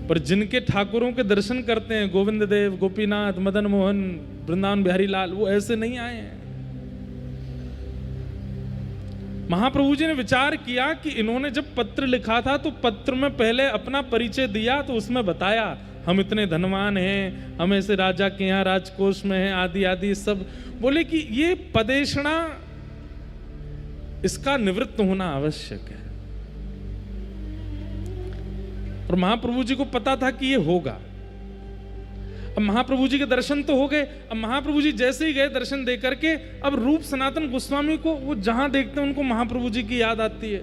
पर जिनके ठाकुरों के दर्शन करते हैं, गोविंद देव, गोपीनाथ, मदन मोहन, वृंदावन बिहारी लाल, वो ऐसे नहीं आए हैं। महाप्रभु जी ने विचार किया कि इन्होंने जब पत्र लिखा था तो पत्र में पहले अपना परिचय दिया, तो उसमें बताया हम इतने धनवान हैं, हम ऐसे राजा के यहाँ राजकोष में हैं, आदि आदि सब। बोले कि ये पदेशना, इसका निवृत्त होना आवश्यक है। और महाप्रभु जी को पता था कि ये होगा। अब महाप्रभु जी के दर्शन तो हो गए। अब महाप्रभु जी जैसे ही गए दर्शन दे करके, अब रूप सनातन गोस्वामी को वो जहां देखते हैं उनको महाप्रभु जी की याद आती है।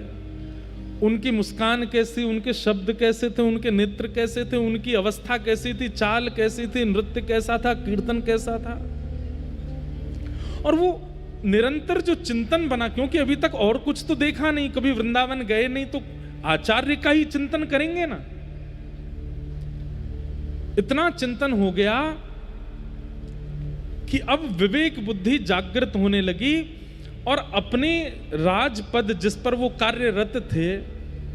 उनकी मुस्कान कैसी, उनके शब्द कैसे थे, उनके नेत्र कैसे थे, उनकी अवस्था कैसी थी, चाल कैसी थी, नृत्य कैसा था, कीर्तन कैसा था। और वो निरंतर जो चिंतन बना, क्योंकि अभी तक और कुछ तो देखा नहीं, कभी वृंदावन गए नहीं, तो आचार्य का ही चिंतन करेंगे ना। इतना चिंतन हो गया कि अब विवेक बुद्धि जागृत होने लगी, और अपने राजपद जिस पर वो कार्यरत थे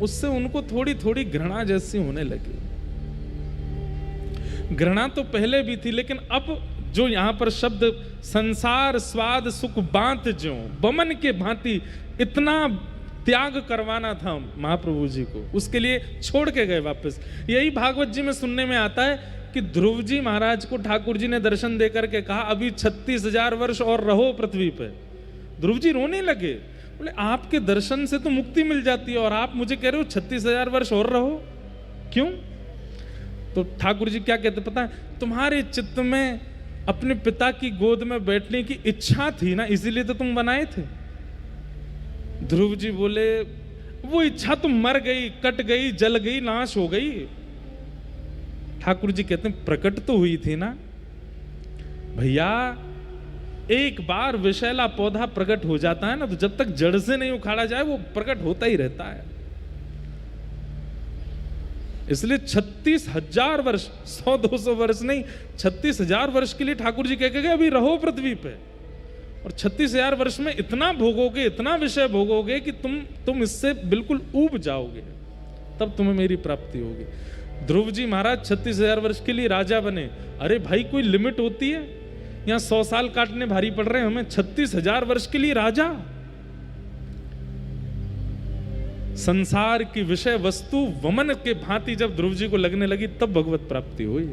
उससे उनको थोड़ी थोड़ी घृणा जैसी होने लगी। घृणा तो पहले भी थी, लेकिन अब जो यहां पर शब्द संसार स्वाद सुख बांत ज्यों बमन के भांति, इतना त्याग करवाना था महाप्रभु जी को, उसके लिए छोड़ के गए वापस। यही भागवत जी में सुनने में आता है कि ध्रुव जी महाराज को ठाकुर जी ने दर्शन देकर के कहा अभी 36,000 वर्ष और रहो पृथ्वी पे। ध्रुव जी रोने लगे, बोले आपके दर्शन से तो मुक्ति मिल जाती है और आप मुझे कह रहे हो 36,000 वर्ष और रहो, क्यों? तो ठाकुर जी क्या कहते पता है, तुम्हारे चित्त में अपने पिता की गोद में बैठने की इच्छा थी ना, इसीलिए तो तुम बनाए थे। ध्रुव जी बोले वो इच्छा तो मर गई, कट गई, जल गई, नाश हो गई। ठाकुर जी कहते हैं प्रकट तो हुई थी ना भैया। एक बार विषैला पौधा प्रकट हो जाता है ना, तो जब तक जड़ से नहीं उखाड़ा जाए वो प्रकट होता ही रहता है। इसलिए 36,000 वर्ष, 100-200 वर्ष नहीं, 36,000 वर्ष के लिए ठाकुर जी कह के गए अभी रहो पृथ्वी पे। और 36,000 वर्ष में इतना भोगोगे, इतना विषय भोगोगे कि तुम इससे बिल्कुल ऊब जाओगे, तब तुम्हें मेरी प्राप्ति होगी। ध्रुव जी महाराज 36,000 वर्ष के लिए राजा बने। अरे भाई कोई लिमिट होती है? यहां 100 साल काटने भारी पड़ रहे हैं हमें, 36,000 वर्ष के लिए राजा। संसार की विषय वस्तु वमन के भांति जब ध्रुव जी को लगने लगी तब भगवत प्राप्ति हुई।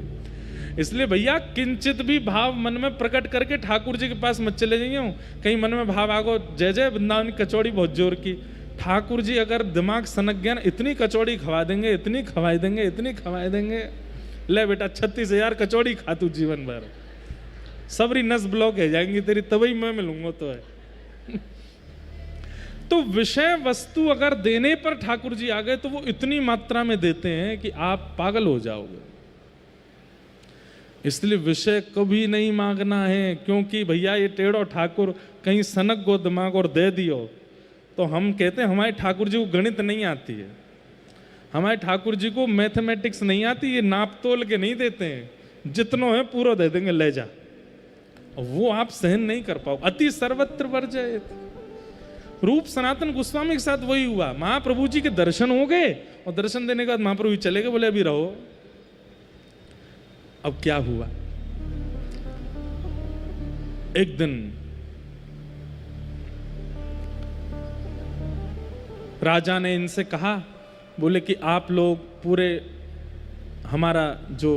इसलिए भैया किंचित भी भाव मन में प्रकट करके ठाकुर जी के पास मत चले जाइए। कहीं मन में भाव आगो जय जय वृंदावन की कचौड़ी बहुत जोर की, ठाकुर जी अगर दिमाग सनक गया ना, इतनी कचौड़ी खवा देंगे, इतनी खवाई देंगे, इतनी खवाई देंगे, ले बेटा 36,000 कचौड़ी खा तू जीवन भर, सबरी नस ब्लॉक है जाएंगी तेरी, तभी मैं मिलूंगा तो है। तो विषय वस्तु अगर देने पर ठाकुर जी आ गए तो वो इतनी मात्रा में देते हैं कि आप पागल हो जाओगे। इसलिए विषय कभी नहीं मांगना है, क्योंकि भैया ये टेढ़ो ठाकुर कहीं सनक गो दिमाग और दे दियो तो हम कहते हैं हमारे ठाकुर जी को गणित नहीं आती है, हमारे ठाकुर जी को मैथमेटिक्स नहीं आती, ये नाप तोल के नहीं देते हैं, जितनो है पूरा दे देंगे ले जा। वो आप सहन नहीं कर पाओ। अति सर्वत्र वर्जयेत। रूप सनातन गोस्वामी के साथ वही हुआ। महाप्रभु जी के दर्शन हो गए और दर्शन देने के बाद महाप्रभु जी चले गए, बोले अभी रहो। अब क्या हुआ, एक दिन राजा ने इनसे कहा, बोले कि आप लोग पूरे हमारा जो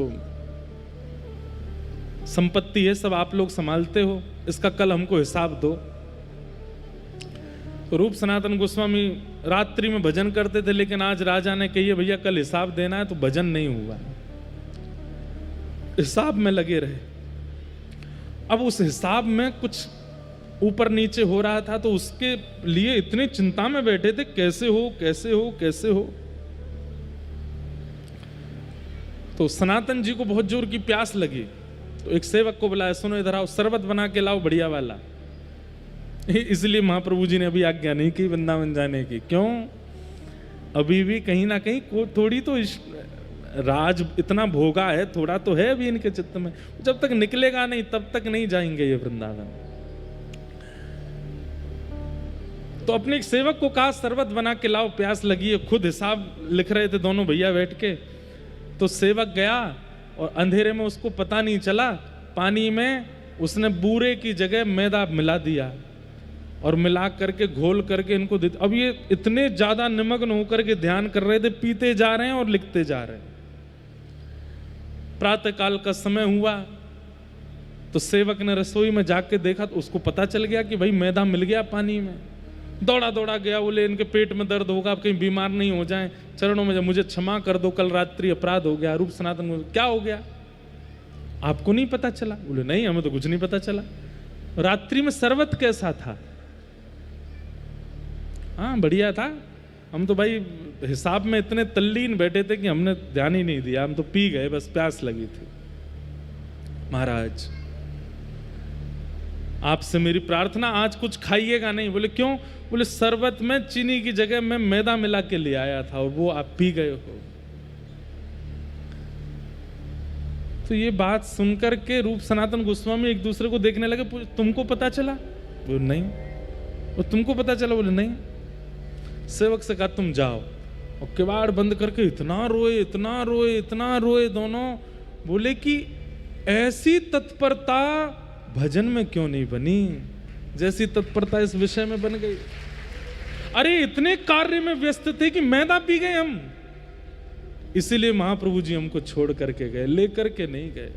संपत्ति है सब आप लोग संभालते हो, इसका कल हमको हिसाब दो। रूप सनातन गोस्वामी रात्रि में भजन करते थे, लेकिन आज राजा ने कही भैया कल हिसाब देना है, तो भजन नहीं हुआ, हिसाब में लगे रहे। अब उस हिसाब में कुछ ऊपर नीचे हो रहा था, तो उसके लिए इतनी चिंता में बैठे थे, कैसे हो कैसे हो कैसे हो। तो सनातन जी को बहुत जोर की प्यास लगी, तो एक सेवक को बुलाया, सुनो इधर आओ, शरबत बना के लाओ बढ़िया वाला। इसलिए महाप्रभु जी ने अभी आज्ञा नहीं की वृंदावन जाने की। क्यों? अभी भी कहीं ना कहीं थोड़ी तो राज इतना भोगा है, थोड़ा तो है अभी इनके चित्त में, जब तक निकलेगा नहीं तब तक नहीं जाएंगे ये वृंदावन। तो अपने एक सेवक को कहा शरबत बना के लाओ, प्यास लगी है। खुद हिसाब लिख रहे थे दोनों भैया बैठ के। तो सेवक गया और अंधेरे में उसको पता नहीं चला, पानी में उसने बूरे की जगह मैदा मिला दिया और मिला करके घोल करके इनको दे। अब ये इतने ज्यादा निमग्न होकर के ध्यान कर रहे थे, पीते जा रहे हैं और लिखते जा रहे हैं। प्रातः काल का समय हुआ तो सेवक ने रसोई में जाके देखा, तो उसको पता चल गया कि भाई मैदा मिल गया पानी में। दौड़ा दौड़ा गया, बोले इनके पेट में दर्द होगा, आप कहीं बीमार नहीं हो जाएं, चरणों में मुझे क्षमा कर दो, कल रात्रि अपराध हो गया। रूप सनातन को क्या हो गया, आपको नहीं पता चला? बोले नहीं, हमें तो कुछ नहीं पता चला। रात्रि में शरबत कैसा था? हाँ बढ़िया था, हम तो भाई हिसाब में इतने तल्लीन बैठे थे कि हमने ध्यान ही नहीं दिया, हम तो पी गए, बस प्यास लगी थी। महाराज आपसे मेरी प्रार्थना, आज कुछ खाइएगा नहीं। बोले क्यों? बोले शरबत में चीनी की जगह मैं मैदा मिला के ले आया था और वो आप पी गए हो। तो ये बात सुनकर के रूप सनातन गोस्वामी एक दूसरे को देखने लगे, तुमको पता चला? बोले नहीं। और तुमको पता चला? बोले नहीं। सेवक से कहा तुम जाओ, और किवाड़ बंद करके इतना रोए इतना रोए इतना रोए दोनों। बोले कि ऐसी तत्परता भजन में क्यों नहीं बनी जैसी तत्परता इस विषय में बन गई। अरे इतने कार्य में व्यस्त थे कि मैदा पी गए हम, इसीलिए महाप्रभु जी हमको छोड़ करके गए, लेकर के नहीं गए,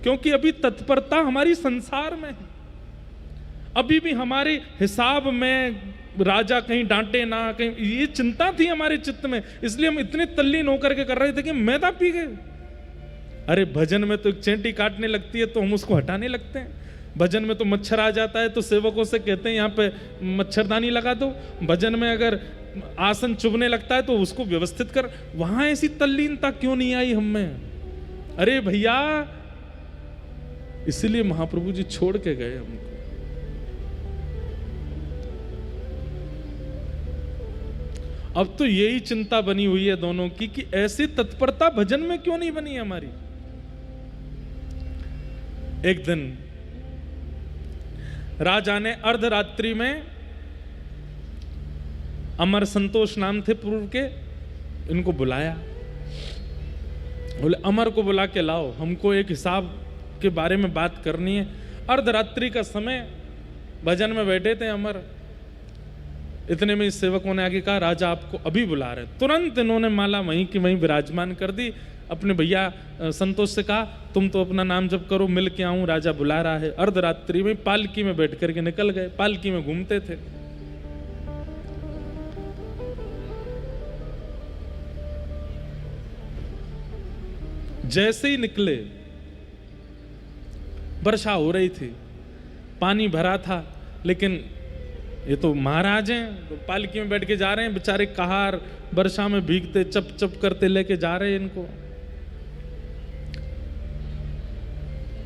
क्योंकि अभी तत्परता हमारी संसार में है। अभी भी हमारे हिसाब में राजा कहीं डांटे ना, कहीं, ये चिंता थी हमारे चित्त में, इसलिए हम इतने तल्लीन होकर के कर रहे थे कि मैदा पी गए। अरे भजन में तो एक चेंटी काटने लगती है तो हम उसको हटाने लगते हैं, भजन में तो मच्छर आ जाता है तो सेवकों से कहते हैं यहाँ पे मच्छरदानी लगा दो, भजन में अगर आसन चुभने लगता है तो उसको व्यवस्थित कर। वहां ऐसी तल्लीनता क्यों नहीं आई हम में? अरे भैया, इसीलिए महाप्रभु जी छोड़ के गए हमको। अब तो यही चिंता बनी हुई है दोनों की कि ऐसी तत्परता भजन में क्यों नहीं बनी हमारी। एक दिन राजा ने अर्धरात्रि में, अमर संतोष नाम थे पूर्व के, इनको बुलाया। बोले अमर को बुला के लाओ, हमको एक हिसाब के बारे में बात करनी है। अर्धरात्रि का समय, भजन में बैठे थे अमर। इतने में इस सेवकों ने आगे कहा राजा आपको अभी बुला रहे। तुरंत इन्होंने माला वहीं की वहीं विराजमान कर दी। अपने भैया संतोष से कहा तुम तो अपना नाम जप करो, मिल के आऊं, राजा बुला रहा है। अर्धरात्रि में पालकी में बैठ करके निकल गए, पालकी में घूमते थे। जैसे ही निकले वर्षा हो रही थी, पानी भरा था, लेकिन ये तो महाराज हैं, तो पालकी में बैठ के जा रहे हैं, बेचारे कहार वर्षा में भीगते चप चप करते लेके जा रहे हैं इनको।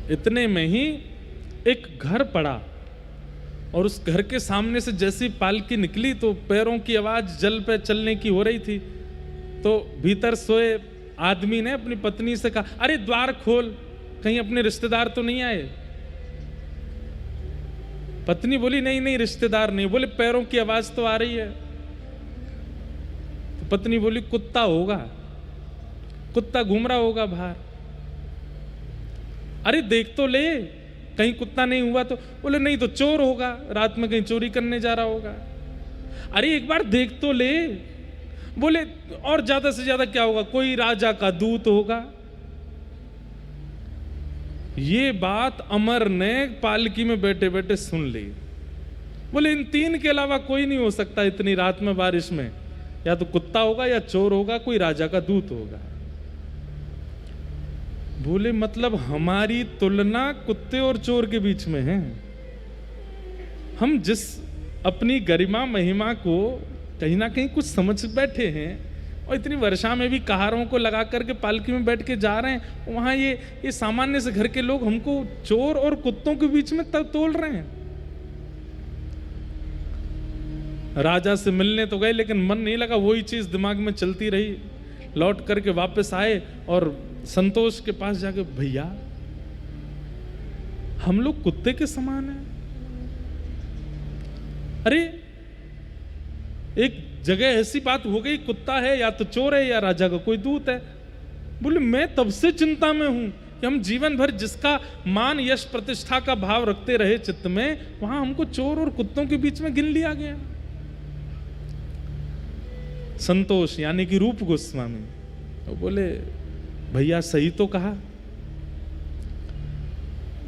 इतने में ही एक घर पड़ा और उस घर के सामने से जैसी पालकी निकली तो पैरों की आवाज जल पे चलने की हो रही थी। तो भीतर सोए आदमी ने अपनी पत्नी से कहा अरे द्वार खोल, कहीं अपने रिश्तेदार तो नहीं आए। पत्नी बोली नहीं नहीं रिश्तेदार नहीं। बोले पैरों की आवाज तो आ रही है। तो पत्नी बोली कुत्ता होगा, कुत्ता घूम रहा होगा बाहर। अरे देख तो ले कहीं कुत्ता नहीं हुआ तो। बोले नहीं तो चोर होगा, रात में कहीं चोरी करने जा रहा होगा। अरे एक बार देख तो ले। बोले और ज्यादा से ज्यादा क्या होगा, कोई राजा का दूत होगा। ये बात अमर ने पालकी में बैठे बैठे सुन ली। बोले इन तीन के अलावा कोई नहीं हो सकता इतनी रात में बारिश में, या तो कुत्ता होगा या चोर होगा, कोई राजा का दूत होगा। बोले मतलब हमारी तुलना कुत्ते और चोर के बीच में है। हम जिस अपनी गरिमा महिमा को कहीं ना कहीं कुछ समझ बैठे हैं, और इतनी वर्षा में भी कहारों को लगा करके पालकी में बैठ के जा रहे हैं, वहां ये सामान्य से घर के लोग हमको चोर और कुत्तों के बीच में तोल रहे हैं। राजा से मिलने तो गए लेकिन मन नहीं लगा, वही चीज दिमाग में चलती रही। लौट करके वापस आए और संतोष के पास जाके, भैया हम लोग कुत्ते के समान हैं। अरे एक जगह ऐसी बात हो गई, कुत्ता है या तो चोर है या राजा का कोई दूत है। बोले मैं तब से चिंता में हूं कि हम जीवन भर जिसका मान यश प्रतिष्ठा का भाव रखते रहे चित्त में, वहां हमको चोर और कुत्तों के बीच में गिन लिया गया। संतोष यानी कि रूप गोस्वामी वो बोले भैया सही तो कहा,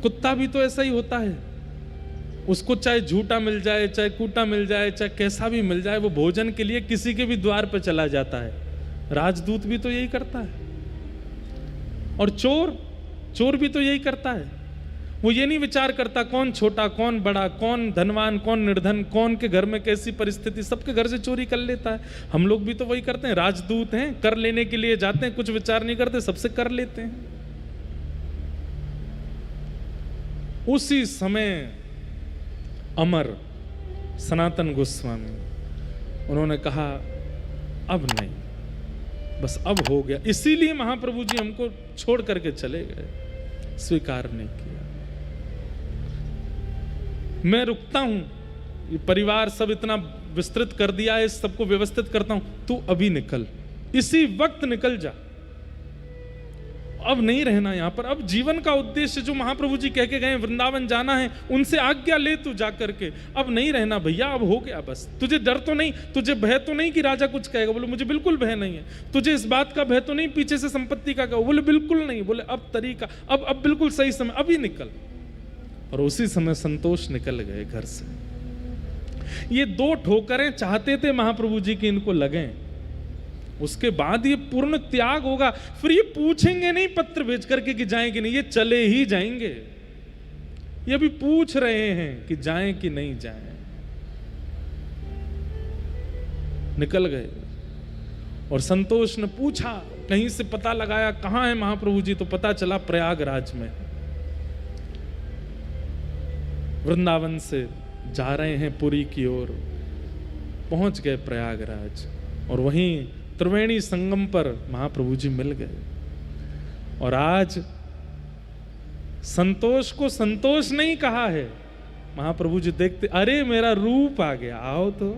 कुत्ता भी तो ऐसा ही होता है, उसको चाहे झूठा मिल जाए, चाहे कूटा मिल जाए, चाहे कैसा भी मिल जाए, वो भोजन के लिए किसी के भी द्वार पर चला जाता है। राजदूत भी तो यही करता है, और चोर भी तो यही करता है। वो ये नहीं विचार करता कौन छोटा कौन बड़ा, कौन धनवान कौन निर्धन, कौन के घर में कैसी परिस्थिति, सबके घर से चोरी कर लेता है। हम लोग भी तो वही करते हैं, राजदूत हैं, कर लेने के लिए जाते हैं, कुछ विचार नहीं करते, सबसे कर लेते हैं। उसी समय अमर सनातन गोस्वामी उन्होंने कहा अब नहीं, बस अब हो गया। इसीलिए महाप्रभु जी हमको छोड़ करके चले गए, स्वीकार नहीं किया। मैं रुकता हूं, ये परिवार सब इतना विस्तृत कर दिया है, इस सबको व्यवस्थित करता हूं, तू अभी निकल, इसी वक्त निकल जा, अब नहीं रहना यहां पर। अब जीवन का उद्देश्य जो महाप्रभु जी कह के गए वृंदावन जाना है, उनसे आज्ञा ले तू जा करके, अब नहीं रहना भैया, अब हो गया बस। तुझे डर तो नहीं, तुझे भय तो नहीं कि राजा कुछ कहेगा? बोले मुझे बिल्कुल भय नहीं है। तुझे इस बात का भय तो नहीं पीछे से संपत्ति का कहो? बोले बिल्कुल नहीं। बोले अब तरीका, अब बिल्कुल सही समय, अभी निकल। और उसी समय संतोष निकल गए घर से। ये दो ठोकरें चाहते थे महाप्रभु जी की इनको लगे, उसके बाद ये पूर्ण त्याग होगा। फिर ये पूछेंगे नहीं पत्र भेज करके कि जाएं कि नहीं, ये चले ही जाएंगे। ये भी पूछ रहे हैं कि जाएं कि नहीं जाएं। निकल गए और संतोष ने पूछा, कहीं से पता लगाया कहां है महाप्रभु जी, तो पता चला प्रयागराज में। वृंदावन से जा रहे हैं पुरी की ओर, पहुंच गए प्रयागराज और वहीं त्रिवेणी संगम पर महाप्रभु जी मिल गए। और आज संतोष को संतोष नहीं कहा है, महाप्रभु जी देखते, अरे मेरा रूप आ गया, आओ तो।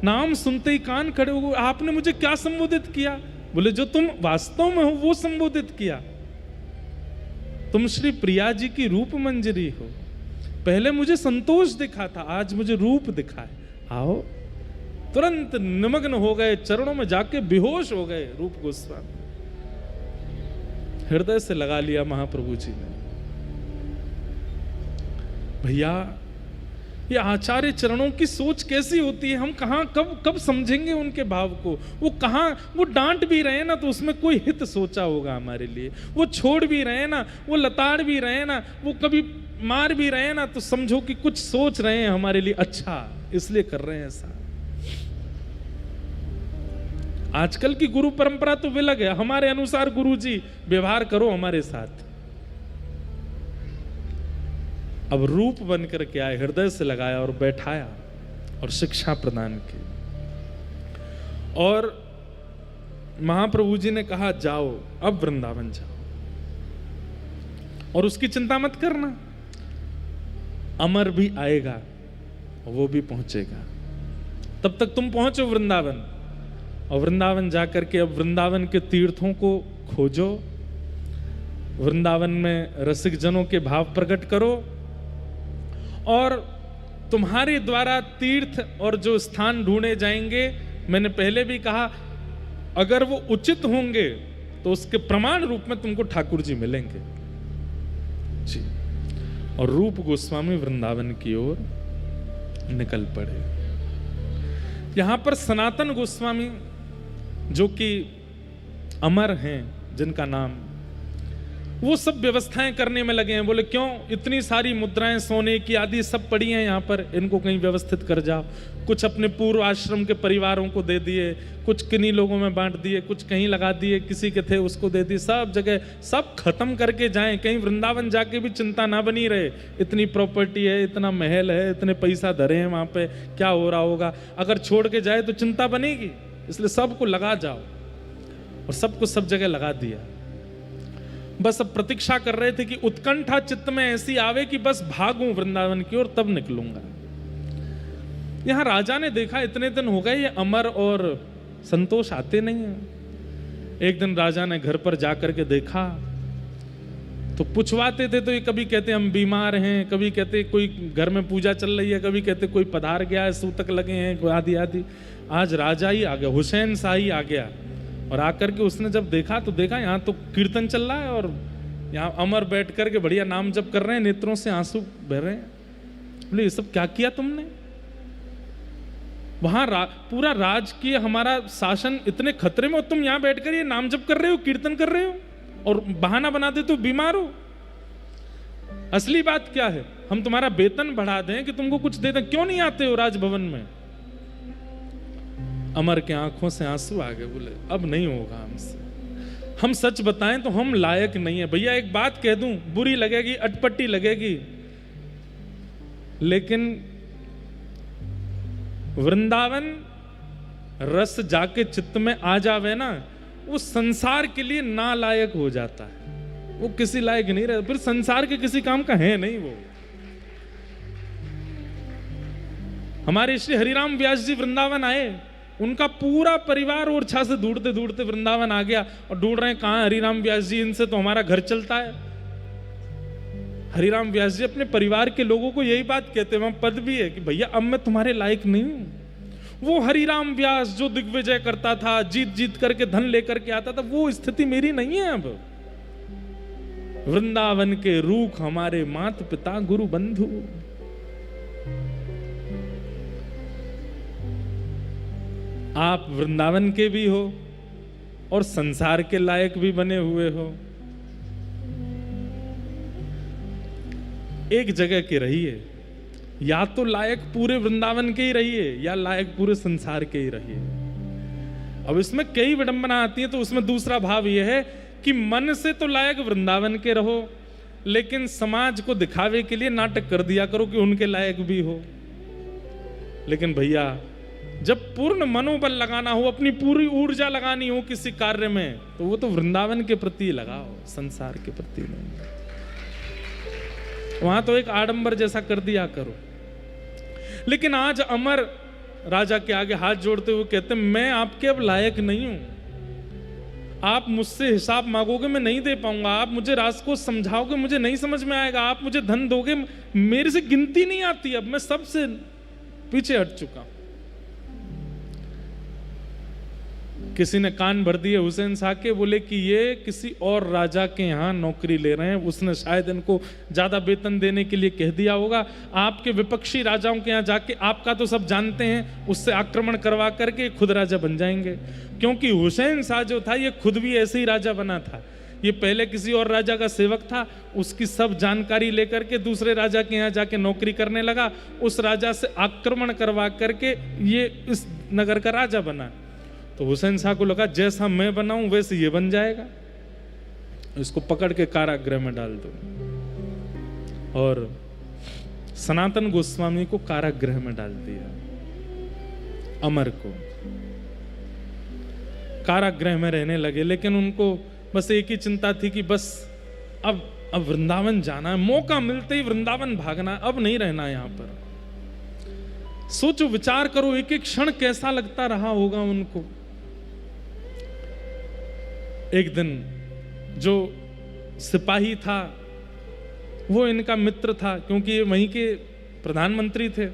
नाम सुनते ही कान खड़े हो गए, आपने मुझे क्या संबोधित किया? बोले जो तुम वास्तव में हो वो संबोधित किया। तुम श्री प्रिया जी की रूप मंजरी हो। पहले मुझे संतोष दिखा था, आज मुझे रूप दिखा है, आओ। तुरंत निमग्न हो गए, चरणों में जाके बेहोश हो गए रूप गोस्वामी। हृदय से लगा लिया महाप्रभु जी ने। भैया ये आचार्य चरणों की सोच कैसी होती है, हम कहां कब समझेंगे उनके भाव को। वो कहां, वो डांट भी रहे ना तो उसमें कोई हित सोचा होगा हमारे लिए, वो छोड़ भी रहे ना, वो लताड़ भी रहे ना, वो कभी मार भी रहे ना, तो समझो कि कुछ सोच रहे हैं हमारे लिए अच्छा, इसलिए कर रहे हैं ऐसा। आजकल की गुरु परंपरा तो विलग है, हमारे अनुसार गुरु जी व्यवहार करो हमारे साथ। अब रूप बन करके आए, हृदय से लगाया और बैठाया और शिक्षा प्रदान की। और महाप्रभु जी ने कहा जाओ, अब वृंदावन जाओ और उसकी चिंता मत करना, अमर भी आएगा, वो भी पहुंचेगा, तब तक तुम पहुंचो वृंदावन। और वृंदावन जाकर के अब वृंदावन के तीर्थों को खोजो, वृंदावन में रसिक जनों के भाव प्रकट करो, और तुम्हारे द्वारा तीर्थ और जो स्थान ढूंढे जाएंगे, मैंने पहले भी कहा, अगर वो उचित होंगे तो उसके प्रमाण रूप में तुमको ठाकुर जी मिलेंगे जी। और रूप गोस्वामी वृंदावन की ओर निकल पड़े। यहां पर सनातन गोस्वामी जो कि अमर हैं, जिनका नाम, वो सब व्यवस्थाएं करने में लगे हैं। बोले क्यों, इतनी सारी मुद्राएं सोने की आदि सब पड़ी हैं यहाँ पर, इनको कहीं व्यवस्थित कर जाओ। कुछ अपने पूर्व आश्रम के परिवारों को दे दिए, कुछ किन्हीं लोगों में बांट दिए, कुछ कहीं लगा दिए, किसी के थे उसको दे दिए, सब जगह सब खत्म करके जाएं। कहीं वृंदावन जाके भी चिंता ना बनी रहे, इतनी प्रॉपर्टी है, इतना महल है, इतने पैसा धरे हैं वहाँ पे, क्या हो रहा होगा। अगर छोड़ के जाए तो चिंता बनेगी, इसलिए सबको लगा जाओ। और सबको सब जगह लगा दिया। बस अब प्रतीक्षा कर रहे थे कि उत्कंठा चित्त में ऐसी आवे कि बस भागूं वृंदावन की ओर, तब निकलूंगा। यहां राजा ने देखा इतने दिन हो गए ये अमर और संतोष आते नहीं है। एक दिन राजा ने घर पर जाकर के देखा तो पूछवाते थे, तो ये कभी कहते हम बीमार हैं, कभी कहते कोई घर में पूजा चल रही है, कभी कहते कोई पधार गया है, सूतक लगे हैं, आदि आदि। आज राजा ही आ गया, हुसैन शाह ही आ गया। और आकर के उसने जब देखा तो देखा यहाँ तो कीर्तन चल रहा है और यहाँ अमर बैठ करके बढ़िया नाम जप कर रहे हैं, नेत्रों से आंसू बह रहे हैं। बोले ये सब क्या किया तुमने? वहां पूरा राजकीय हमारा शासन इतने खतरे में, तुम यहाँ बैठकर ये नाम जप कर रहे हो, कीर्तन कर रहे हो और बहाना बना दे तो बीमार हो। असली बात क्या है? हम तुम्हारा वेतन बढ़ा दें कि तुमको कुछ दे दें, क्यों नहीं आते हो राजभवन में? अमर के आंखों से आंसू आ गए। बोले अब नहीं होगा हमसे, हम सच बताएं तो हम लायक नहीं है। भैया एक बात कह दूं, बुरी लगेगी, अटपटी लगेगी, लेकिन वृंदावन रस जाके चित्त में आ जावे ना, वो संसार के लिए नालायक हो जाता है। वो किसी लायक नहीं रहता, फिर संसार के किसी काम का है नहीं वो। हमारे श्री हरिराम व्यास जी वृंदावन आए, उनका पूरा परिवार ओरछा से ढूंढते ढूंढते वृंदावन आ गया और ढूंढ रहे हैं कहां हरिराम व्यास जी, इनसे तो हमारा घर चलता है। हरिराम व्यास जी अपने परिवार के लोगों को यही बात कहते हैं, वहां पद भी है कि भैया अब मैं तुम्हारे लायक नहीं हूं। वो हरिराम व्यास जो दिग्विजय करता था, जीत जीत करके धन लेकर के आता था, वो स्थिति मेरी नहीं है अब। वृंदावन के रूख हमारे माता पिता गुरु बंधु, आप वृंदावन के भी हो और संसार के लायक भी बने हुए हो। एक जगह के रहिए, या तो लायक पूरे वृंदावन के ही रहिए या लायक पूरे संसार के ही रहिए। अब इसमें कई विडंबना आती है, तो उसमें दूसरा भाव यह है कि मन से तो लायक वृंदावन के रहो, लेकिन समाज को दिखावे के लिए नाटक कर दिया करो कि उनके लायक भी हो। लेकिन भैया जब पूर्ण मनोबल लगाना हो, अपनी पूरी ऊर्जा लगानी हो किसी कार्य में, तो वो तो वृंदावन के प्रति लगाओ, संसार के प्रति नहीं। वहां तो एक आडंबर जैसा कर दिया करो। लेकिन आज अमर राजा के आगे हाथ जोड़ते हुए कहते हैं, मैं आपके अब लायक नहीं हूं, आप मुझसे हिसाब मांगोगे मैं नहीं दे पाऊंगा, आप मुझे रास को समझाओगे मुझे नहीं समझ में आएगा, आप मुझे धन दोगे मेरे से गिनती नहीं आती, अब मैं सबसे पीछे हट चुका हूं। किसी ने कान भर दिए हुसैन शाह के, बोले कि ये किसी और राजा के यहाँ नौकरी ले रहे हैं, उसने शायद इनको ज्यादा वेतन देने के लिए कह दिया होगा। आपके विपक्षी राजाओं के यहाँ जाके, आपका तो सब जानते हैं, उससे आक्रमण करवा करके खुद राजा बन जाएंगे। क्योंकि हुसैन शाह जो था ये खुद भी ऐसे ही राजा बना था। ये पहले किसी और राजा का सेवक था, उसकी सब जानकारी लेकर के दूसरे राजा के यहाँ जाके नौकरी करने लगा, उस राजा से आक्रमण करवा करके ये इस नगर का राजा बना। तो हुसैन शाह को लगा जैसा मैं बनाऊं वैसे ये बन जाएगा, इसको पकड़ के कारागृह में डाल दो। और सनातन गोस्वामी को कारागृह में डाल दिया, अमर को कारागृह में रहने लगे। लेकिन उनको बस एक ही चिंता थी कि बस अब वृंदावन जाना है, मौका मिलते ही वृंदावन भागना है, अब नहीं रहना यहां पर। सोचो, विचार करो, एक एक क्षण कैसा लगता रहा होगा उनको। एक दिन जो सिपाही था वो इनका मित्र था, क्योंकि ये वहीं के प्रधानमंत्री थे।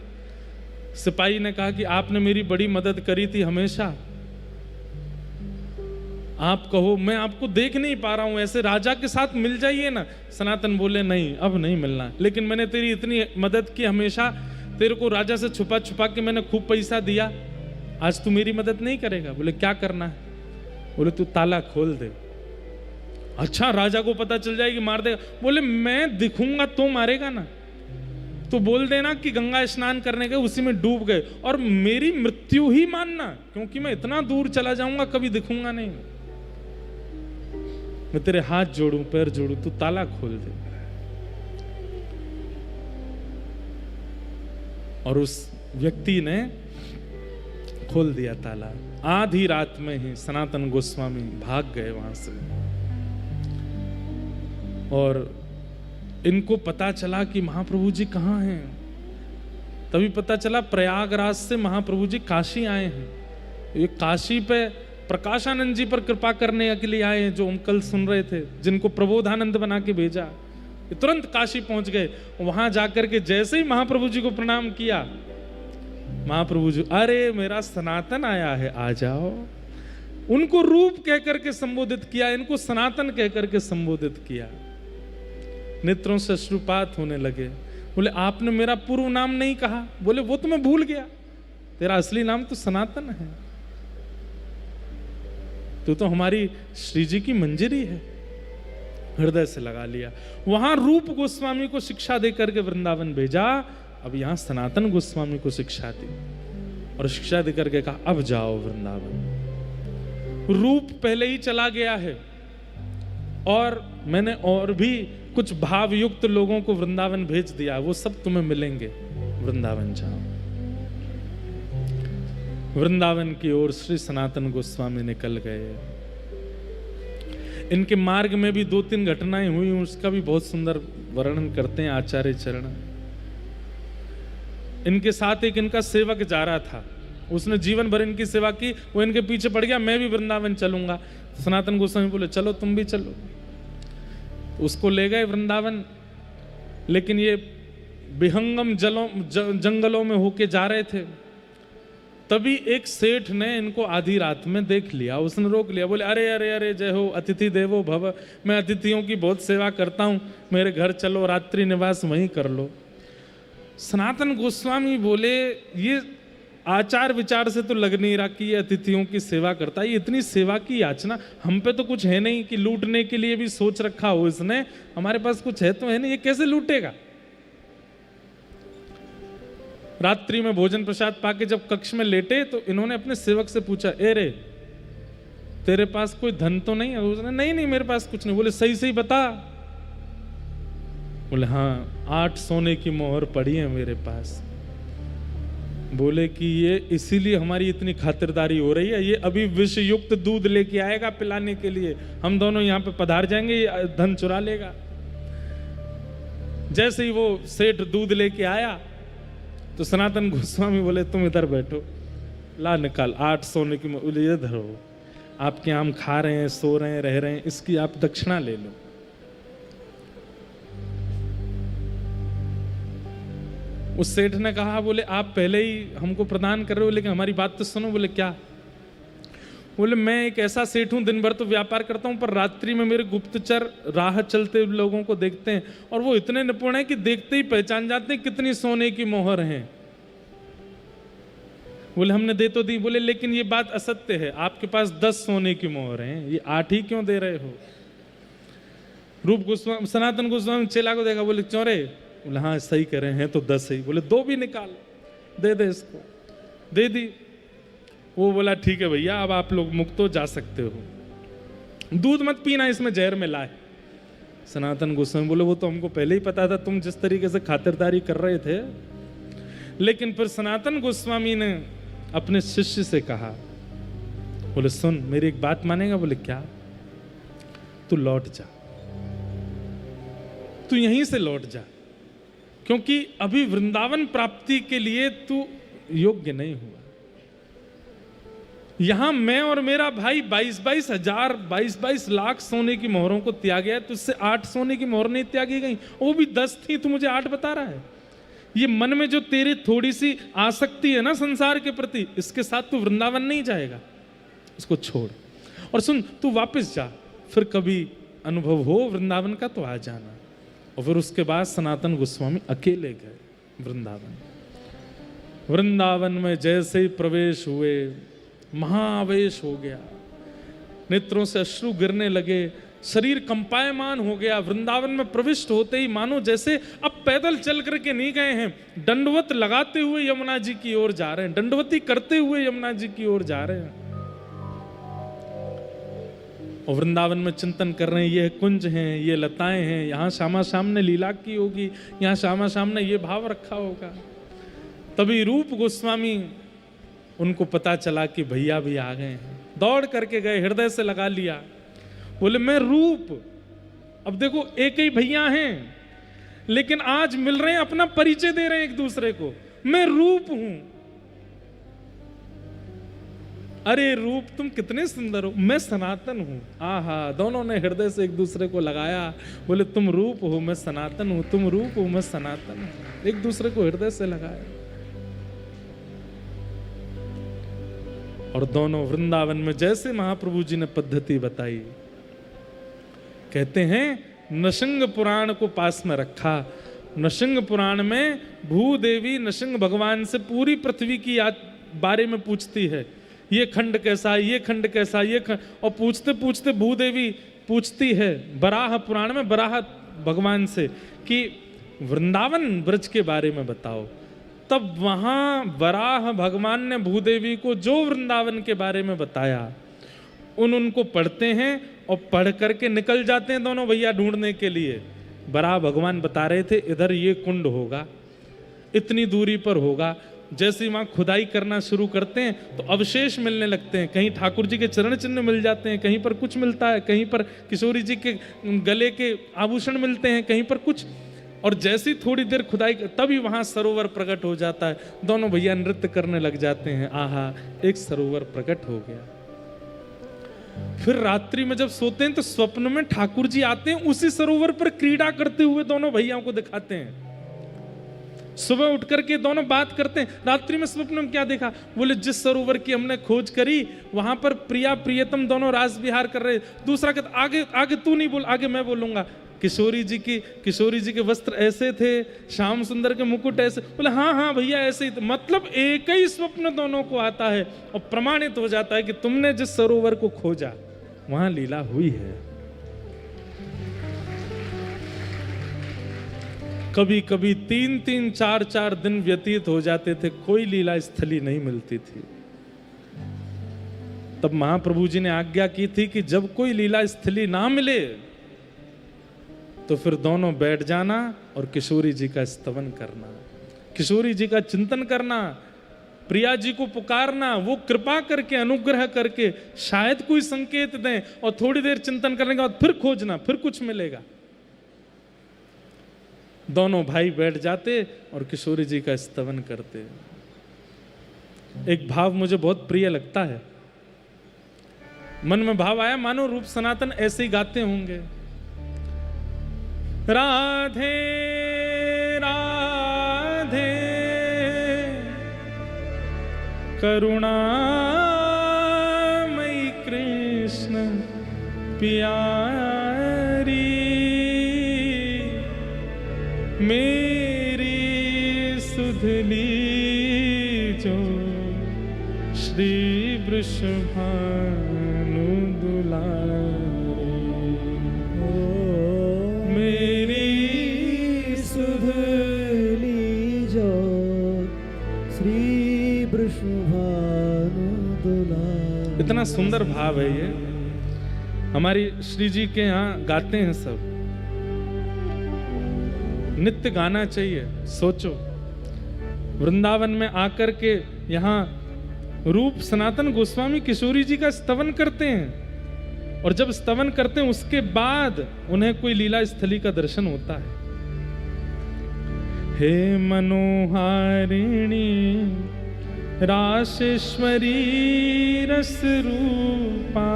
सिपाही ने कहा कि आपने मेरी बड़ी मदद करी थी हमेशा, आप कहो मैं आपको देख नहीं पा रहा हूं, ऐसे राजा के साथ मिल जाइए ना। सनातन बोले नहीं अब नहीं मिलना, लेकिन मैंने तेरी इतनी मदद की हमेशा, तेरे को राजा से छुपा छुपा के मैंने खूब पैसा दिया, आज तू मेरी मदद नहीं करेगा? बोले क्या करना है? बोले तू ताला खोल दे। अच्छा, राजा को पता चल जाएगी, मार देगा। बोले मैं दिखूंगा तो मारेगा ना, तो बोल देना कि गंगा स्नान करने गए, उसी में डूब गए, और मेरी मृत्यु ही मानना, क्योंकि मैं इतना दूर चला जाऊंगा, कभी दिखूंगा नहीं। मैं तेरे हाथ जोड़ूं, पैर जोड़ूं, तू ताला खोल दे। और उस व्यक्ति ने खोल दिया ताला। आधी रात में ही सनातन गोस्वामी भाग गए वहां से, और इनको पता चला कि महाप्रभु जी कहाँ हैं। तभी पता चला प्रयागराज से महाप्रभु जी काशी आए हैं। ये काशी पे प्रकाशानंद जी पर कृपा करने के लिए आए हैं, जो हम कल सुन रहे थे, जिनको प्रबोधानंद बना के भेजा। ये तुरंत काशी पहुंच गए। वहां जाकर के जैसे ही महाप्रभु जी को प्रणाम किया, महाप्रभु जी, अरे मेरा सनातन आया है, आ जाओ। उनको रूप कह करके संबोधित किया, इनको सनातन कह करके संबोधित किया। नेत्रों से अश्रुपात होने लगे। बोले आपने मेरा पूर्व नाम नहीं कहा। बोले वो तो मैं भूल गया, तेरा असली नाम तो सनातन है, तू तो हमारी श्री जी की मंजरी है। हृदय से लगा लिया। वहां रूप गोस्वामी को शिक्षा देकर के वृंदावन भेजा, अब यहां सनातन गोस्वामी को शिक्षा दी, और शिक्षा देकर के कहा अब जाओ वृंदावन। रूप पहले ही चला गया है, और मैंने और भी कुछ भावयुक्त लोगों को वृंदावन भेज दिया, वो सब तुम्हें मिलेंगे, वृंदावन जाओ। वृंदावन की ओर श्री सनातन गोस्वामी निकल गए। इनके मार्ग में भी 2-3 घटनाएं हुई, उसका भी बहुत सुंदर वर्णन करते हैं आचार्य चरण। इनके साथ एक इनका सेवक जा रहा था, उसने जीवन भर इनकी सेवा की, वो इनके पीछे पड़ गया, मैं भी वृंदावन चलूंगा। सनातन गोस्वामी बोले चलो तुम भी चलो। उसको ले गए वृंदावन, लेकिन ये विहंगम जंगलों में होके जा रहे थे। तभी एक सेठ ने इनको आधी रात में देख लिया, उसने रोक लिया। बोले अरे अरे अरे जय हो, अतिथि देवो भव, मैं अतिथियों की बहुत सेवा करता हूँ, मेरे घर चलो, रात्रि निवास वहीं कर लो। सनातन गोस्वामी बोले ये आचार विचार से तो लग नहीं रहा कि ये अतिथियों की सेवा करता है। ये इतनी सेवा की याचना, हम पे तो कुछ है नहीं कि लूटने के लिए भी सोच रखा हो इसने, हमारे पास कुछ है तो है नहीं, ये कैसे लूटेगा। रात्रि में भोजन प्रसाद पाके जब कक्ष में लेटे तो इन्होंने अपने सेवक से पूछा, ए रे तेरे पास कोई धन तो नहीं है? उसने नहीं नहीं मेरे पास कुछ नहीं। बोले सही सही बता। बोले हाँ 8 सोने की मोहर पड़ी है मेरे पास। बोले कि ये इसीलिए हमारी इतनी खातिरदारी हो रही है, ये अभी विष युक्त दूध लेके आएगा पिलाने के लिए, हम दोनों यहाँ पे पधार जाएंगे, ये धन चुरा लेगा। जैसे ही वो सेठ दूध लेके आया तो सनातन गोस्वामी बोले तुम इधर बैठो, ला निकाल 8 सोने की मोहर, ये धरो, आपके यहाँ हम खा रहे हैं, सो रहे हैं, रह रहे हैं, इसकी आप दक्षिणा ले लो। उस सेठ ने कहा, बोले आप पहले ही हमको प्रदान कर रहे हो, लेकिन हमारी बात तो सुनो। बोले क्या? बोले मैं एक ऐसा सेठ हूं, दिन भर तो व्यापार करता हूं, पर रात्रि में मेरे गुप्तचर राह चलते लोगों को देखते हैं, और वो इतने निपुण हैं कि देखते ही पहचान जाते हैं कितनी सोने की मोहर हैं। बोले हमने दे तो दी। बोले लेकिन ये बात असत्य है, आपके पास 10 सोने की मोहर हैं, ये 8 ही क्यों दे रहे हो? रूप गोस्वामी सनातन गोस्वामी चेला को देखा, बोले क्यों रे? बोले हाँ सही कह रहे हैं, तो 10 ही। बोले 2 भी निकाल, दे दे इसको। दे दी। वो बोला ठीक है भैया, अब आप लोग मुक्त हो, जा सकते हो, दूध मत पीना, इसमें जहर मिला है। सनातन गोस्वामी बोले वो तो हमको पहले ही पता था, तुम जिस तरीके से खातिरदारी कर रहे थे। लेकिन फिर सनातन गोस्वामी ने अपने शिष्य से कहा, बोले सुन मेरी एक बात मानेगा? बोले क्या? तू लौट जा, तू यहीं से लौट जा, क्योंकि अभी वृंदावन प्राप्ति के लिए तू योग्य नहीं हुआ। यहां मैं और मेरा भाई 22-22 हजार 22-22 लाख सोने की मोहरों को त्यागा है, तुझसे 8 सोने की मोहर नहीं त्यागी गई, वो भी 10 थी, तू मुझे 8 बता रहा है। ये मन में जो तेरी थोड़ी सी आसक्ति है ना संसार के प्रति, इसके साथ तू वृंदावन नहीं जाएगा, इसको छोड़। और सुन, तू वापस जा, फिर कभी अनुभव हो वृंदावन का तो आ जाना। और फिर उसके बाद सनातन गोस्वामी अकेले गए वृंदावन। वृंदावन में जैसे ही प्रवेश हुए महाआवेश हो गया, नेत्रों से अश्रु गिरने लगे, शरीर कंपायमान हो गया। वृंदावन में प्रविष्ट होते ही मानो जैसे अब पैदल चल करके नहीं गए हैं, दंडवत लगाते हुए यमुना जी की ओर जा रहे हैं, दंडवती करते हुए यमुना जी की ओर जा रहे हैं। और वृंदावन में चिंतन कर रहे हैं, ये कुंज हैं, ये लताएं हैं, यहाँ श्यामा श्याम ने लीला की होगी, यहाँ श्यामा श्याम ने ये भाव रखा होगा। तभी रूप गोस्वामी, उनको पता चला कि भैया भी आ गए हैं, दौड़ करके गए, हृदय से लगा लिया, बोले मैं रूप। अब देखो एक ही भैया हैं, लेकिन आज मिल रहे हैं, अपना परिचय दे रहे हैं एक दूसरे को, मैं रूप हूं। अरे रूप तुम कितने सुंदर हो, मैं सनातन हूं। आहा, दोनों ने हृदय से एक दूसरे को लगाया, बोले तुम रूप हो, मैं सनातन हूं, तुम रूप हो, मैं सनातन हूं। एक दूसरे को हृदय से लगाया और दोनों वृंदावन में जैसे महाप्रभु जी ने पद्धति बताई, कहते हैं नृसिंह पुराण को पास में रखा। नृसिंह पुराण में भूदेवी नृसिंह भगवान से पूरी पृथ्वी की बारे में पूछती है, ये खंड कैसा, ये खंड कैसा, ये खंड, और पूछते पूछते भूदेवी पूछती है बराह पुराण में बराह भगवान से कि वृंदावन ब्रज के बारे में बताओ। तब वहां वराह भगवान ने भूदेवी को जो वृंदावन के बारे में बताया उनको पढ़ते हैं और पढ़ करके निकल जाते हैं दोनों भैया ढूंढने के लिए। वराह भगवान बता रहे थे इधर ये कुंड होगा, इतनी दूरी पर होगा। जैसे वहां खुदाई करना शुरू करते हैं तो अवशेष मिलने लगते हैं, कहीं ठाकुर जी के चरण चिन्ह मिल जाते हैं, कहीं पर कुछ मिलता है, कहीं पर किशोरी जी के गले के आभूषण मिलते हैं, कहीं पर कुछ। और जैसी थोड़ी देर खुदाई तभी वहां सरोवर प्रकट हो जाता है, दोनों भैया नृत्य करने लग जाते हैं। आहा, एक सरोवर प्रकट हो गया। फिर रात्रि में जब सोते हैं तो स्वप्न में ठाकुर जी आते हैं, उसी सरोवर पर क्रीड़ा करते हुए दोनों भैयाओं को दिखाते हैं। सुबह उठ करके दोनों बात करते हैं, रात्रि में स्वप्न में क्या देखा, बोले जिस सरोवर की हमने खोज करी वहां पर प्रिया प्रियतम दोनों रास विहार कर रहे। दूसरा कहता आगे आगे तू नहीं बोल, आगे मैं बोलूंगा। किशोरी जी के वस्त्र ऐसे थे, श्याम सुंदर के मुकुट ऐसे। बोले हाँ हाँ भैया ऐसे ही। मतलब एक ही स्वप्न दोनों को आता है और प्रमाणित हो जाता है कि तुमने जिस सरोवर को खोजा वहां लीला हुई है। कभी कभी 3-3, 4-4 दिन व्यतीत हो जाते थे, कोई लीला स्थली नहीं मिलती थी। तब महाप्रभु जी ने आज्ञा की थी कि जब कोई लीला स्थली ना मिले तो फिर दोनों बैठ जाना और किशोरी जी का स्तवन करना, किशोरी जी का चिंतन करना, प्रिया जी को पुकारना, वो कृपा करके अनुग्रह करके शायद कोई संकेत दें, और थोड़ी देर चिंतन करने के बाद फिर खोजना, फिर कुछ मिलेगा। दोनों भाई बैठ जाते और किशोरी जी का स्तवन करते। एक भाव मुझे बहुत प्रिय लगता है, मन में भाव आया मानो रूप सनातन ऐसे ही गाते होंगे। राधे राधे करुणामयी कृष्ण प्यारी, मेरी सुधली जो श्री वृषभानु दुलारी, मेरी सुधली जो श्री वृषभानु दुलारी। इतना सुंदर भाव है ये। हमारी श्री जी के यहाँ गाते हैं सब, नित्य गाना चाहिए। सोचो वृंदावन में आकर के यहाँ रूप सनातन गोस्वामी किशोरी जी का स्तवन करते हैं, और जब स्तवन करते हैं उसके बाद उन्हें कोई लीला स्थली का दर्शन होता है। हे मनोहारिणी रासेश्वरी रस रूपा,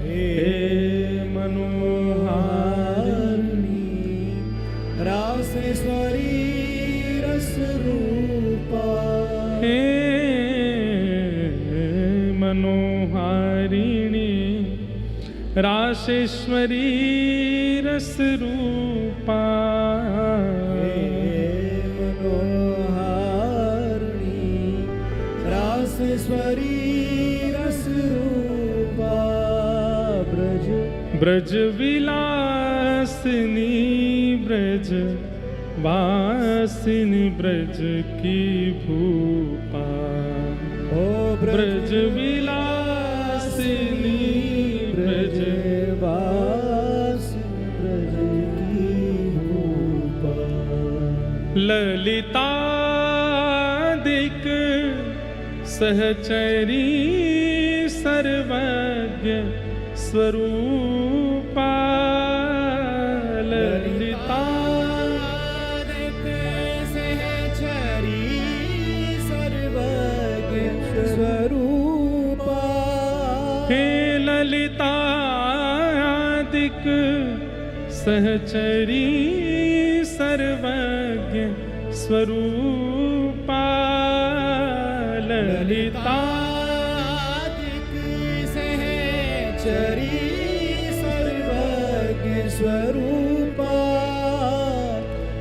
हे मनोहारिणी रासेश्वरी रस रूपा, हे मनोहारिणी रासेश्वरी रस रूपा, हे मनोहारिणी रस रूपा ब्रज ब्रज विलासिनी ब्रज वासिनी ब्रज की भूपा। ओ ब्रज विलासिनी ब्रज वासिनी ब्रज की भूपा। ललितादिक सहचरी सर्वज्ञ स्वरूपा। ललितादिक सहचरी सर्वज्ञ स्वरूपा। हे ललितादिक सहचरी सर्वज्ञ स्वरूपा। ललितादिक सहचरी सर्वज्ञ स्वरूपा।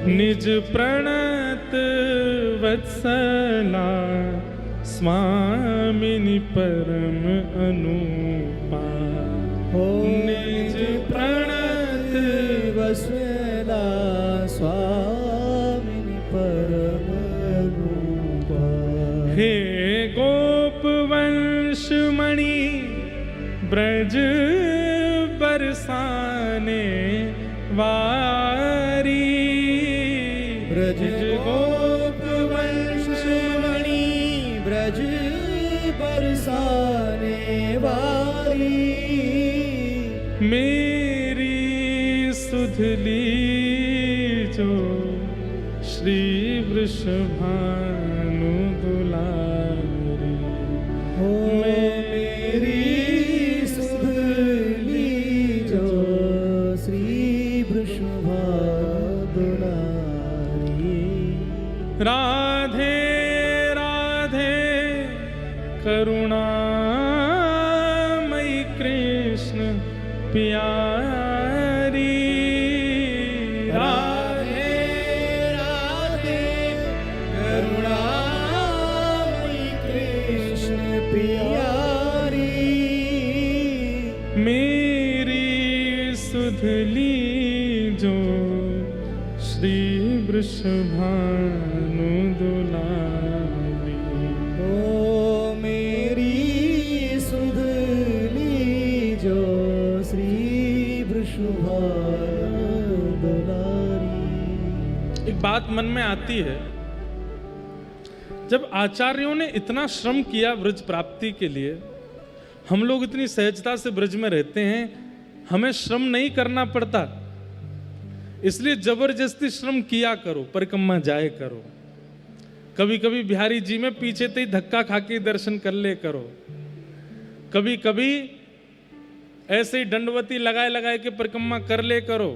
निज प्रणत वत्सला स्वामिनी परम अनुपा। निज प्रणत वत्सला स्वामिनी परम अनुपा। हे गोप वंशमणि ब्रज बरसाने वारी। ब्रज गोप वंशमणि ब्रज बरसाने वारी। मेरी सुधली जो श्री वृषभानु दुलारी। हो मेरी सुधली जो श्री वृषभानु दुलारी। राधे राधे करुणामयी कृष्ण प्यारी। राधे राधे करुणामयी कृष्ण प्यारी। मेरी सुधली जो श्री वृषभानु दुलारी। ओ मेरी सुधली जो श्री वृषभानु दुलारी। एक बात मन में आती है, जब आचार्यों ने इतना श्रम किया ब्रज प्राप्ति के लिए, हम लोग इतनी सहजता से ब्रज में रहते हैं, हमें श्रम नहीं करना पड़ता, इसलिए जबरदस्ती श्रम किया करो, परिक्रमा जाए करो। कभी कभी बिहारी जी में पीछे से ही धक्का खा के दर्शन कर ले करो। कभी कभी ऐसे ही दंडवती लगाए लगाए के परिक्रमा कर ले करो।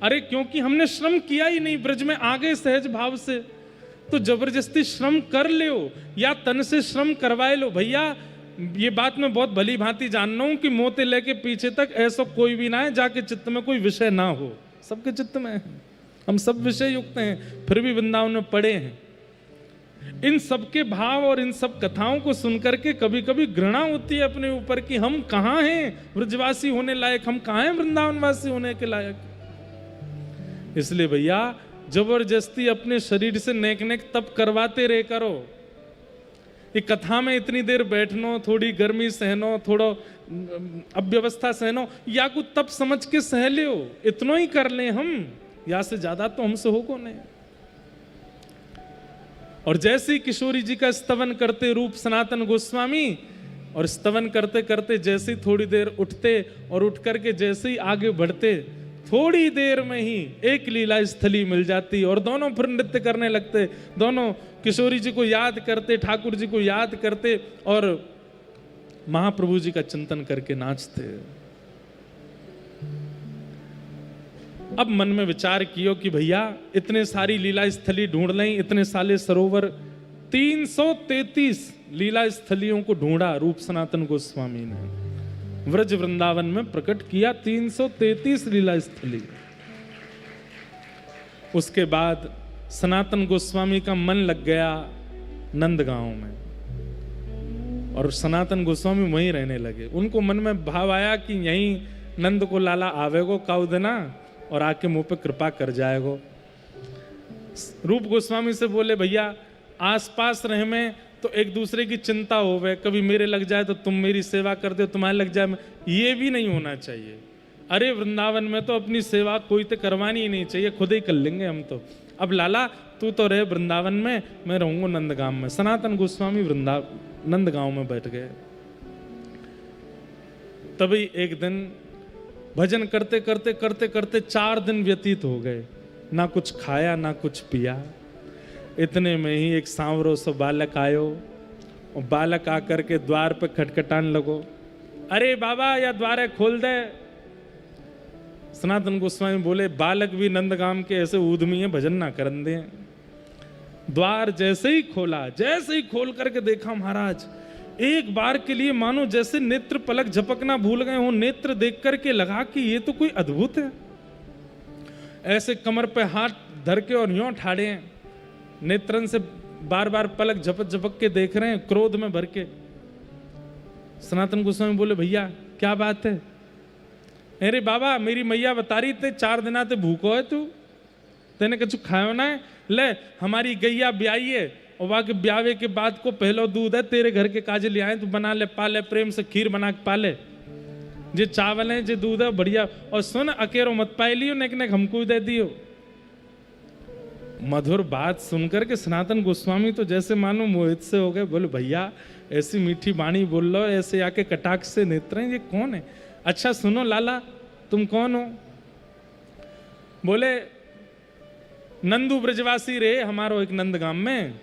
अरे क्योंकि हमने श्रम किया ही नहीं, ब्रज में आ गए सहज भाव से, तो जबरदस्ती श्रम कर लो या तन से श्रम करवाए लो। भैया ये बात मैं बहुत भली भांति जान रहा हूं कि मोते लेके पीछे तक ऐसा कोई भी ना है जाके चित्त में कोई विषय ना हो। सबके चित्त में है, हम सब विषय युक्त हैं, फिर भी वृंदावन में पड़े हैं। इन सबके भाव और इन सब कथाओं को सुनकर के कभी कभी घृणा होती है अपने ऊपर कि हम कहाँ हैं ब्रजवासी होने लायक, हम कहाँ हैं वृंदावनवासी होने के लायक। इसलिए भैया जबरदस्ती अपने शरीर से नेक नेक तप करवाते रहे करो। ये कथा में इतनी देर बैठनो, थोड़ी गर्मी सहनो, थोड़ा अव्यवस्था सहनो, या कुछ तप समझ के सह लियो, इतना ही कर ले हम, या से ज्यादा तो हमसे हो को नहीं। और जैसे ही किशोरी जी का स्तवन करते रूप सनातन गोस्वामी, और स्तवन करते करते जैसे ही थोड़ी देर उठते और उठ करके जैसे ही आगे बढ़ते, थोड़ी देर में ही एक लीला स्थली मिल जाती और दोनों फिर नृत्य करने लगते। दोनों किशोरी जी को याद करते, ठाकुर जी को याद करते और महाप्रभु जी का चिंतन करके नाचते। अब मन में विचार कियो कि भैया इतने सारी लीला स्थली ढूंढ लें, इतने साले सरोवर, 333 लीला स्थलियों को ढूंढा रूप सनातन गोस्वामी ने, व्रज वृंदावन में प्रकट किया 333 लीला स्थली। उसके बाद सनातन गोस्वामी का मन लग गया नंदगांव में। और सनातन गोस्वामी वहीं रहने लगे। उनको मन में भाव आया कि यहीं नंद को लाला आवेगो काउ देना और आके मुंह पे कृपा कर जाएगो। रूप गोस्वामी से बोले भैया आसपास रहे में तो एक दूसरे की चिंता होवे, कभी मेरे लग जाए तो तुम मेरी सेवा कर दो, तुम्हारे लग जाए, ये भी नहीं होना चाहिए। अरे वृंदावन में तो अपनी सेवा कोई तो करवानी ही नहीं चाहिए, खुद ही कर लेंगे हम तो। अब लाला तू तो रहे वृंदावन में, मैं रहूंगा नंदगांव में। सनातन गोस्वामी नंदगांव में बैठ गए। तभी एक दिन भजन करते करते करते करते 4 दिन व्यतीत हो गए, ना कुछ खाया ना कुछ पिया। इतने में ही एक सांवरो सा बालक आयो और बालक आकर के द्वार पे खटखटाने लगो, अरे बाबा या द्वारे खोल दे। सनातन गोस्वामी बोले बालक भी नंदगाम के ऐसे ऊधमी है, भजन ना करन दे। द्वार जैसे ही खोला, जैसे ही खोल करके देखा महाराज, एक बार के लिए मानो जैसे नेत्र पलक झपकना भूल गए हो। नेत्र देख करके लगा कि ये तो कोई अद्भुत है। ऐसे कमर पे हाथ धर के और यूं ठाड़े हैं, नेत्रन से बार बार पलक झपक झपक के देख रहे हैं, क्रोध में भर के। सनातन गोस्वामी बोले भैया क्या बात है? अरे बाबा मेरी मैया बता रही थे 4 दिना ते भूखो है तू, तेने कछु खायो ना है। ले हमारी गैया ब्याई है और वहां के ब्यावे के बाद को पहलो दूध है, तेरे घर के काजे ले आए, तू बना ले, पाले, प्रेम से खीर बना के पाले। जे चावल है जे दूध है बढ़िया, और सुन अकेरो मत पाई लियो, नेक नेक हमको दे दियो। मधुर बात सुनकर के सनातन गोस्वामी तो जैसे मानो मोहित से हो गए। बोले भैया ऐसी मीठी बाणी बोल लो, ऐसे आके कटाक्ष से नेत्र, ये कौन है? अच्छा सुनो लाला तुम कौन हो? बोले नंदू ब्रजवासी रे, हमारो एक नंदगाम में,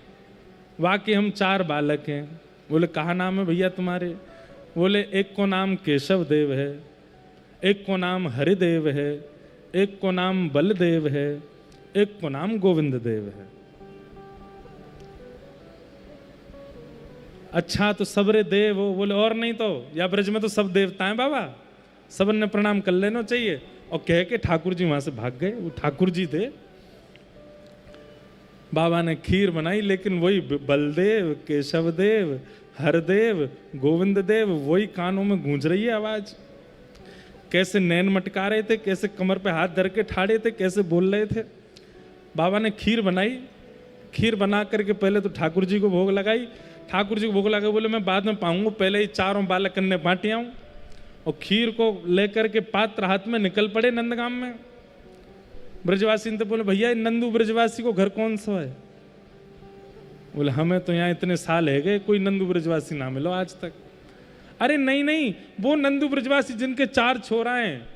वाकई हम 4 बालक हैं। बोले कहा नाम है भैया तुम्हारे? बोले एक को नाम केशव देव है, एक को नाम हरिदेव है, एक को नाम बलदेव है, एक को नाम गोविंद देव है। अच्छा तो सबरे देव हो? बोले और नहीं तो, या ब्रज में तो सब देवता हैं बाबा, सबन ने प्रणाम कर लेना चाहिए। और कह के ठाकुर जी वहां से भाग गए। वो ठाकुर जी थे। बाबा ने खीर बनाई, लेकिन वही बलदेव, केशव देव, हरदेव, गोविंद देव वही कानों में गूंज रही है आवाज। कैसे नैन मटका रहे थे, कैसे कमर पे हाथ धर के ठाड़े थे, कैसे बोल रहे थे। बाबा ने खीर बनाई, खीर बना करके पहले तो ठाकुर जी को भोग लगाई। ठाकुर जी को भोग लगा, बोले मैं बाद में पाऊंगा, पहले ही 4 बालक कन्ने बांटी आऊं। और खीर को लेकर के पात्र हाथ में निकल पड़े नंदगाम में। ब्रजवासी ने तो बोले भैया नंदू ब्रजवासी को घर कौन सा है? बोले हमें तो यहाँ इतने साल है गए, कोई नंदू ब्रजवासी ना मिलो आज तक। अरे नहीं नहीं, वो नंदू ब्रजवासी जिनके 4 छोरा हैं,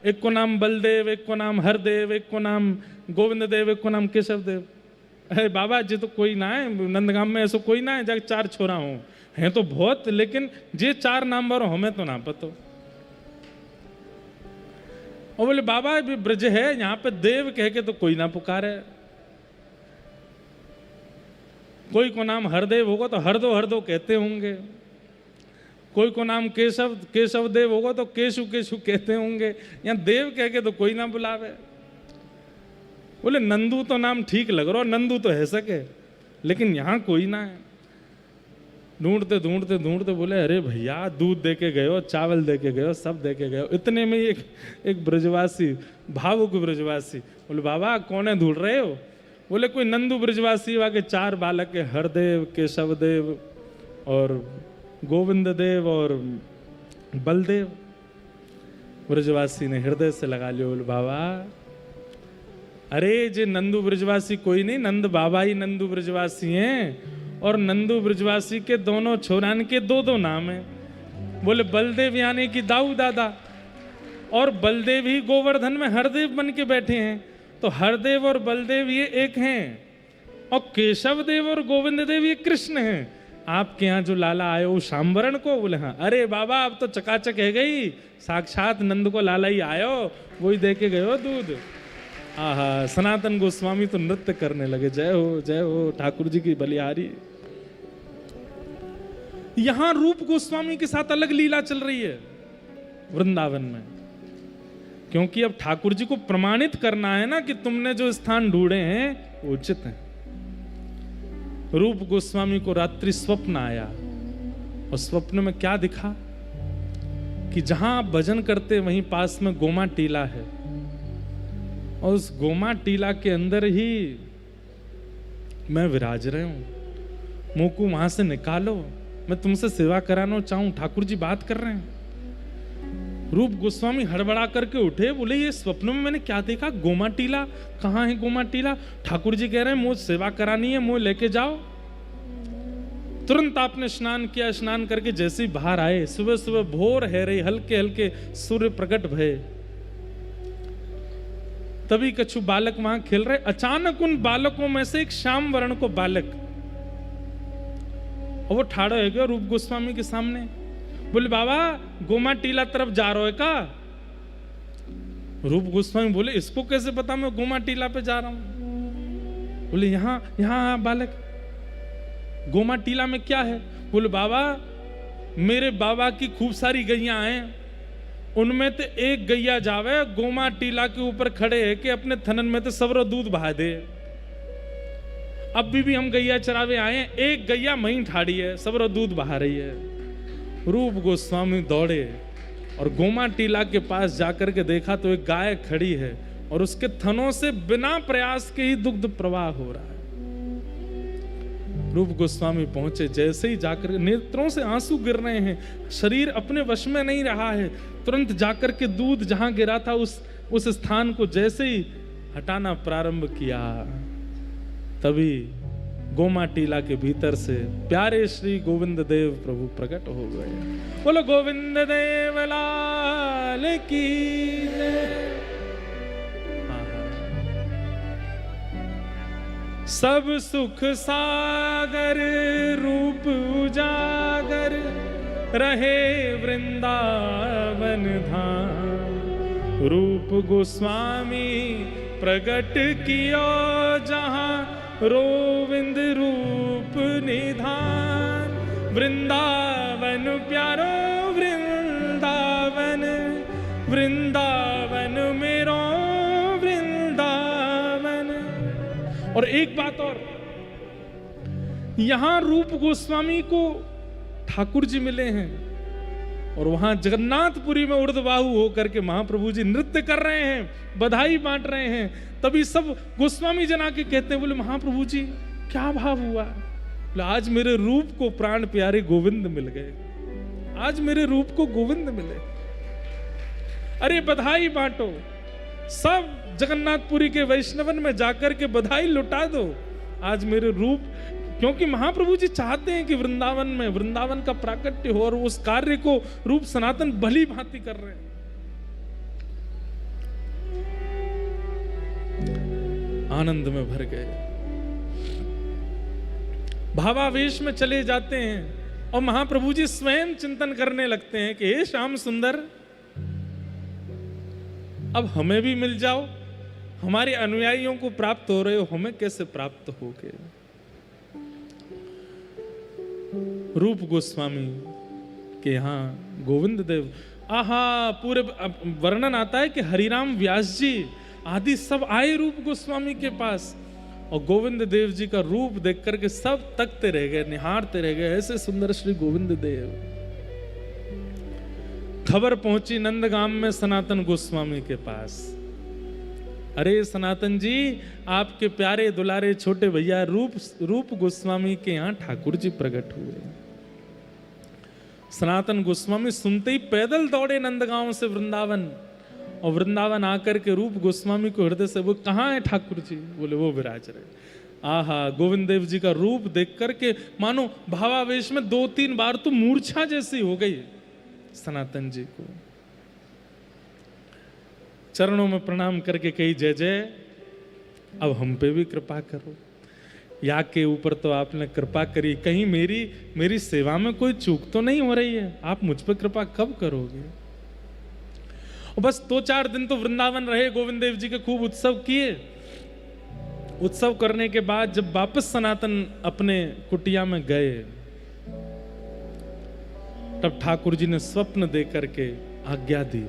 एक को नाम बलदेव, एक को नाम हरदेव, एक को नाम गोविंद देव, एक को नाम केशव देव। अरे बाबा जी तो कोई ना है नंदगाम में, ऐसा कोई ना है जब 4 छोरा हो, हैं तो बहुत, लेकिन जे 4 नाम बारो हमें तो ना पतो। और बोले बाबा ब्रज है, यहाँ पे देव कह के तो कोई ना पुकारे। कोई को नाम हरदेव होगा तो हरदो हरदो कहते होंगे, कोई को नाम केशव केशव देव होगा तो केशु केशु कहते होंगे, यहाँ देव कह के तो कोई ना बुलावे। बोले नंदू तो नाम ठीक लग रहा, नंदू तो है सके, लेकिन यहाँ कोई ना है। ढूंढते ढूंढते ढूंढते बोले अरे भैया दूध दे के गए हो, चावल दे के गए हो, सब दे के गए हो। इतने में एक ब्रजवासी, भावुक ब्रजवासी, बोले बाबा कौन है ढूंढ रहे हो? बोले कोई नंदू ब्रजवासी, वहाँ के 4 बालक है, हरदेव, केशव देव और गोविंद देव और बलदेव। ब्रजवासी ने हृदय से लगा लिया। बोले बाबा अरे जे नंदू ब्रजवासी कोई नहीं, नंद बाबा ही नंदू ब्रजवासी हैं। और नंदू ब्रजवासी के दोनों छोरान के 2-2 नाम हैं। बोले बलदेव यानी कि दाऊ दादा, और बलदेव ही गोवर्धन में हरदेव बन के बैठे हैं, तो हरदेव और बलदेव ये एक हैं, और केशव देव और गोविंद देव ये कृष्ण हैं। आपके यहाँ जो लाला आए वो शाम्बरण को? बोले हाँ। अरे बाबा अब तो चकाचक है गई, साक्षात नंद को लाला ही आयो, वही दे के गयो दूध। आहा, सनातन गोस्वामी तो नृत्य करने लगे, जय हो ठाकुर जी की बलिहारी। यहां रूप गोस्वामी के साथ अलग लीला चल रही है वृंदावन में, क्योंकि अब ठाकुर जी को प्रमाणित करना है ना कि तुमने जो स्थान ढूंढे हैं वो उचित है। रूप गोस्वामी को रात्रि स्वप्न आया और स्वप्न में क्या दिखा कि जहां आप भजन करते वहीं पास में गोमा टीला है, और उस गोमा टीला के अंदर ही मैं विराज रहे हूं। मुंह को वहां से निकालो, मैं तुमसे सेवा कराना चाहूं। ठाकुर जी बात कर रहे हैं। रूप गोस्वामी हड़बड़ा करके उठे, बोले ये स्वप्न में मैंने क्या देखा? गोमा टीला? कहाँ है गोमा टीला? ठाकुर जी कह रहे हैं मुझे सेवा करानी है, मुझे लेके जाओ। तुरंत आपने स्नान किया, स्नान करके जैसे ही बाहर आए, सुबह सुबह भोर है रही, हल्के हल्के सूर्य प्रकट भये, तभी कछु बालक वहां खेल रहे। अचानक उन बालकों में से एक श्याम वर्ण को बालक, और वो ठाड़ा हो गया रूप गोस्वामी के सामने। बोले बाबा गोमा टीला तरफ जा रहे हो का? रूप गोस्वामी बोले इसको कैसे पता मैं गोमा टीला पे जा रहा हूं? बोले यहां यहां बालक, गोमा टीला में क्या है? बोले बाबा मेरे बाबा की खूब सारी गैया हैं, उनमें तो एक गैया जावे गोमा टीला के ऊपर खड़े है कि अपने थनन में तो सबरो दूध बहा दे। अब भी हम गैया चरावे आए हैं, एक गैया महीं ठाड़ी है, सबरो दूध बहा रही है। रूप गोस्वामी दौड़े और गोमा टीला के पास जाकर के देखा तो एक गाय खड़ी है और उसके थनों से बिना प्रयास के ही दुग्ध प्रवाह हो रहा है। रूप गोस्वामी पहुंचे, जैसे ही जाकर नेत्रों से आंसू गिर रहे हैं, शरीर अपने वश में नहीं रहा है। तुरंत जाकर के दूध जहां गिरा था उस स्थान को जैसे ही हटाना प्रारंभ किया, तभी गोमा टीला के भीतर से प्यारे श्री गोविंद देव प्रभु प्रकट हो गए। बोलो गोविंद देव लाल की जय। सब सुख सागर रूप उजागर रहे वृंदावन धाम। रूप गोस्वामी प्रगट कियो जहां रोविंद रूप निधान। वृंदावन प्यारो वृंदावन, वृंदावन मेरो वृंदावन। और एक बात और, यहां रूप गोस्वामी को ठाकुर जी मिले हैं और वहां जगन्नाथपुरी में उर्दबाहु होकर के महाप्रभु जी नृत्य कर रहे हैं, बधाई बांट रहे हैं। तभी सब गोस्वामी जना के कहते हैं, बोले महाप्रभु जी क्या भाव हुआ? बोले आज मेरे रूप को प्राण प्यारे गोविंद मिल गए, आज मेरे रूप को गोविंद मिले। अरे बधाई बांटो, सब जगन्नाथपुरी के वैष्णवन में जाकर के बधाई लुटा दो, आज मेरे रूप, क्योंकि महाप्रभु जी चाहते हैं कि वृंदावन में वृंदावन का प्राकट्य हो और उस कार्य को रूप सनातन भली भांति कर रहे हैं। आनंद में भर गए, भावावेश में चले जाते हैं और महाप्रभु जी स्वयं चिंतन करने लगते हैं कि हे श्याम सुंदर, अब हमें भी मिल जाओ, हमारे अनुयायियों को प्राप्त हो रहे हो, हमें कैसे प्राप्त होगे? रूप गोस्वामी के यहाँ गोविंद देव, आहा, पूरे वर्णन आता है कि हरिराम व्यास जी आदि सब आए रूप गोस्वामी के पास और गोविंद देव जी का रूप देख करके सब तकते रह गए, निहारते रह गए, ऐसे सुंदर श्री गोविंद देव। खबर पहुंची नंदगाम में सनातन गोस्वामी के पास, अरे सनातन जी आपके प्यारे दुलारे छोटे भैया रूप गोस्वामी के यहाँ ठाकुर जी प्रकट हुए। सनातन गोस्वामी सुनते ही पैदल दौड़े नंदगांव से वृंदावन, और वृंदावन आकर के रूप गोस्वामी को हृदय से, वो कहाँ है ठाकुर जी? बोले वो विराज रहे। आहा, गोविंद देव जी का रूप देख करके मानो भावावेश में 2-3 बार तो मूर्छा जैसी हो गई सनातन जी को। चरणों में प्रणाम करके कही जय जय, अब हम पे भी कृपा करो, या के ऊपर तो आपने कृपा करी, कहीं मेरी सेवा में कोई चूक तो नहीं हो रही है, आप मुझ पे कृपा कब करोगे? और बस 2-4 दिन तो वृंदावन रहे, गोविंद देव जी के खूब उत्सव किए। उत्सव करने के बाद जब वापस सनातन अपने कुटिया में गए, तब ठाकुर जी ने स्वप्न दे करके आज्ञा दी,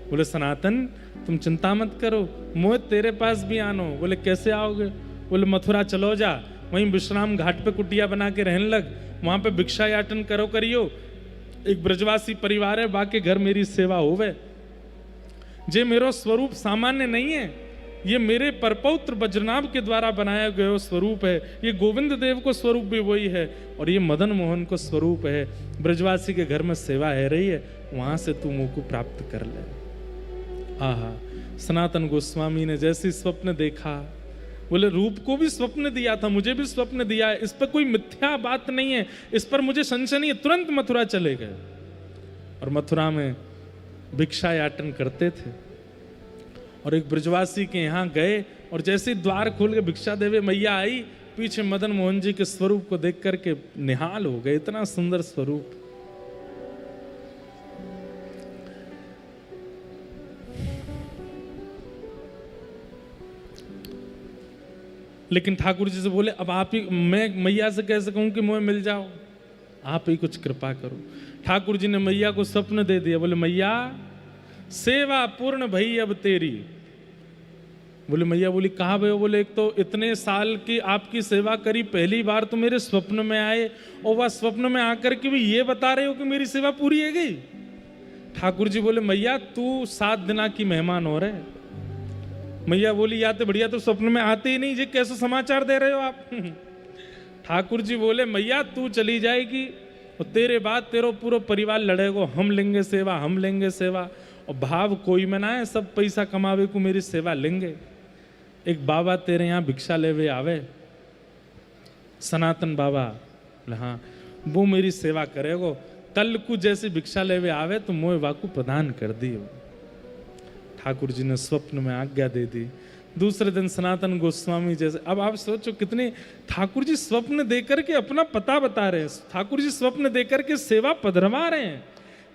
बोले सनातन तुम चिंता मत करो, मोह तेरे पास भी आनो। बोले कैसे आओगे? बोले मथुरा चलो जा, वहीं विश्राम घाट पे कुटिया बना के रहने लग, वहां पे भिक्षा याटन करो करियो। एक ब्रजवासी परिवार है, बाके घर मेरी सेवा होवे। जे मेरो स्वरूप सामान्य नहीं है, ये मेरे परपौत्र वज्रनाभ के द्वारा बनाया गया स्वरूप है। ये गोविंद देव को स्वरूप भी वही है और ये मदन मोहन को स्वरूप है। ब्रजवासी के घर में सेवा है रही है, वहां से तू मुंह को प्राप्त कर ले। आहा, सनातन गोस्वामी ने जैसे स्वप्न देखा, बोले रूप को भी स्वप्न दिया था, मुझे भी स्वप्न दिया है, इस पर कोई मिथ्या बात नहीं है, इस पर मुझे संशय नहीं है। तुरंत मथुरा चले गए और मथुरा में भिक्षा याटन करते थे और एक ब्रजवासी के यहाँ गए और जैसे द्वार खोल के भिक्षा देवे मैया आई, पीछे मदन मोहन जी के स्वरूप को देख करके निहाल हो गए। इतना सुंदर स्वरूप। लेकिन ठाकुर जी से बोले अब आप ही, मैं मैया से कैसे कहूं कि मुझे मिल जाओ, आप ही कुछ कृपा करो। ठाकुर जी ने मैया को स्वप्न दे दिया। बोले मैया सेवा पूर्ण भई अब तेरी। बोले मैया बोली कहाँ भैया? बोले एक तो इतने साल की आपकी सेवा करी, पहली बार तो मेरे स्वप्न में आए और वह स्वप्न में आकर के भी ये बता रहे हो कि मेरी सेवा पूरी है गई। ठाकुर जी बोले मैया तू 7 दिना की मेहमान हो रहे। मैया बोली या तो बढ़िया, तो स्वप्न में आते ही नहीं, ये कैसे समाचार दे रहे हो आप? ठाकुर जी बोले मैया तू चली जाएगी और तेरे बाद तेरो पूरा परिवार लड़ेगो, हम लेंगे सेवा, हम लेंगे सेवा। और भाव कोई में ना है, सब पैसा कमावे को मेरी सेवा लेंगे। एक बाबा तेरे यहाँ भिक्षा लेवे आवे, सनातन बाबा। बोले हाँ, वो मेरी सेवा करेगो। कल को जैसे भिक्षा लेवे आवे तो मोह वाकू प्रदान कर दियो। ठाकुर जी ने स्वप्न में आज्ञा दे दी। दूसरे दिन सनातन गोस्वामी जैसे, अब आप सोचो कितने ठाकुर जी स्वप्न देकर के अपना पता बता रहे हैं, ठाकुर जी स्वप्न देकर के सेवा पधरवा रहे हैं।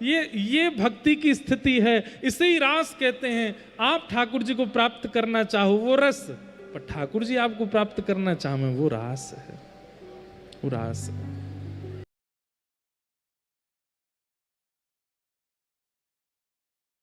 ये भक्ति की स्थिति है, इसे ही रास कहते हैं। आप ठाकुर जी को प्राप्त करना चाहो वो रस, पर ठाकुर जी आपको प्राप्त करना चाहे वो रास है, वो रास है।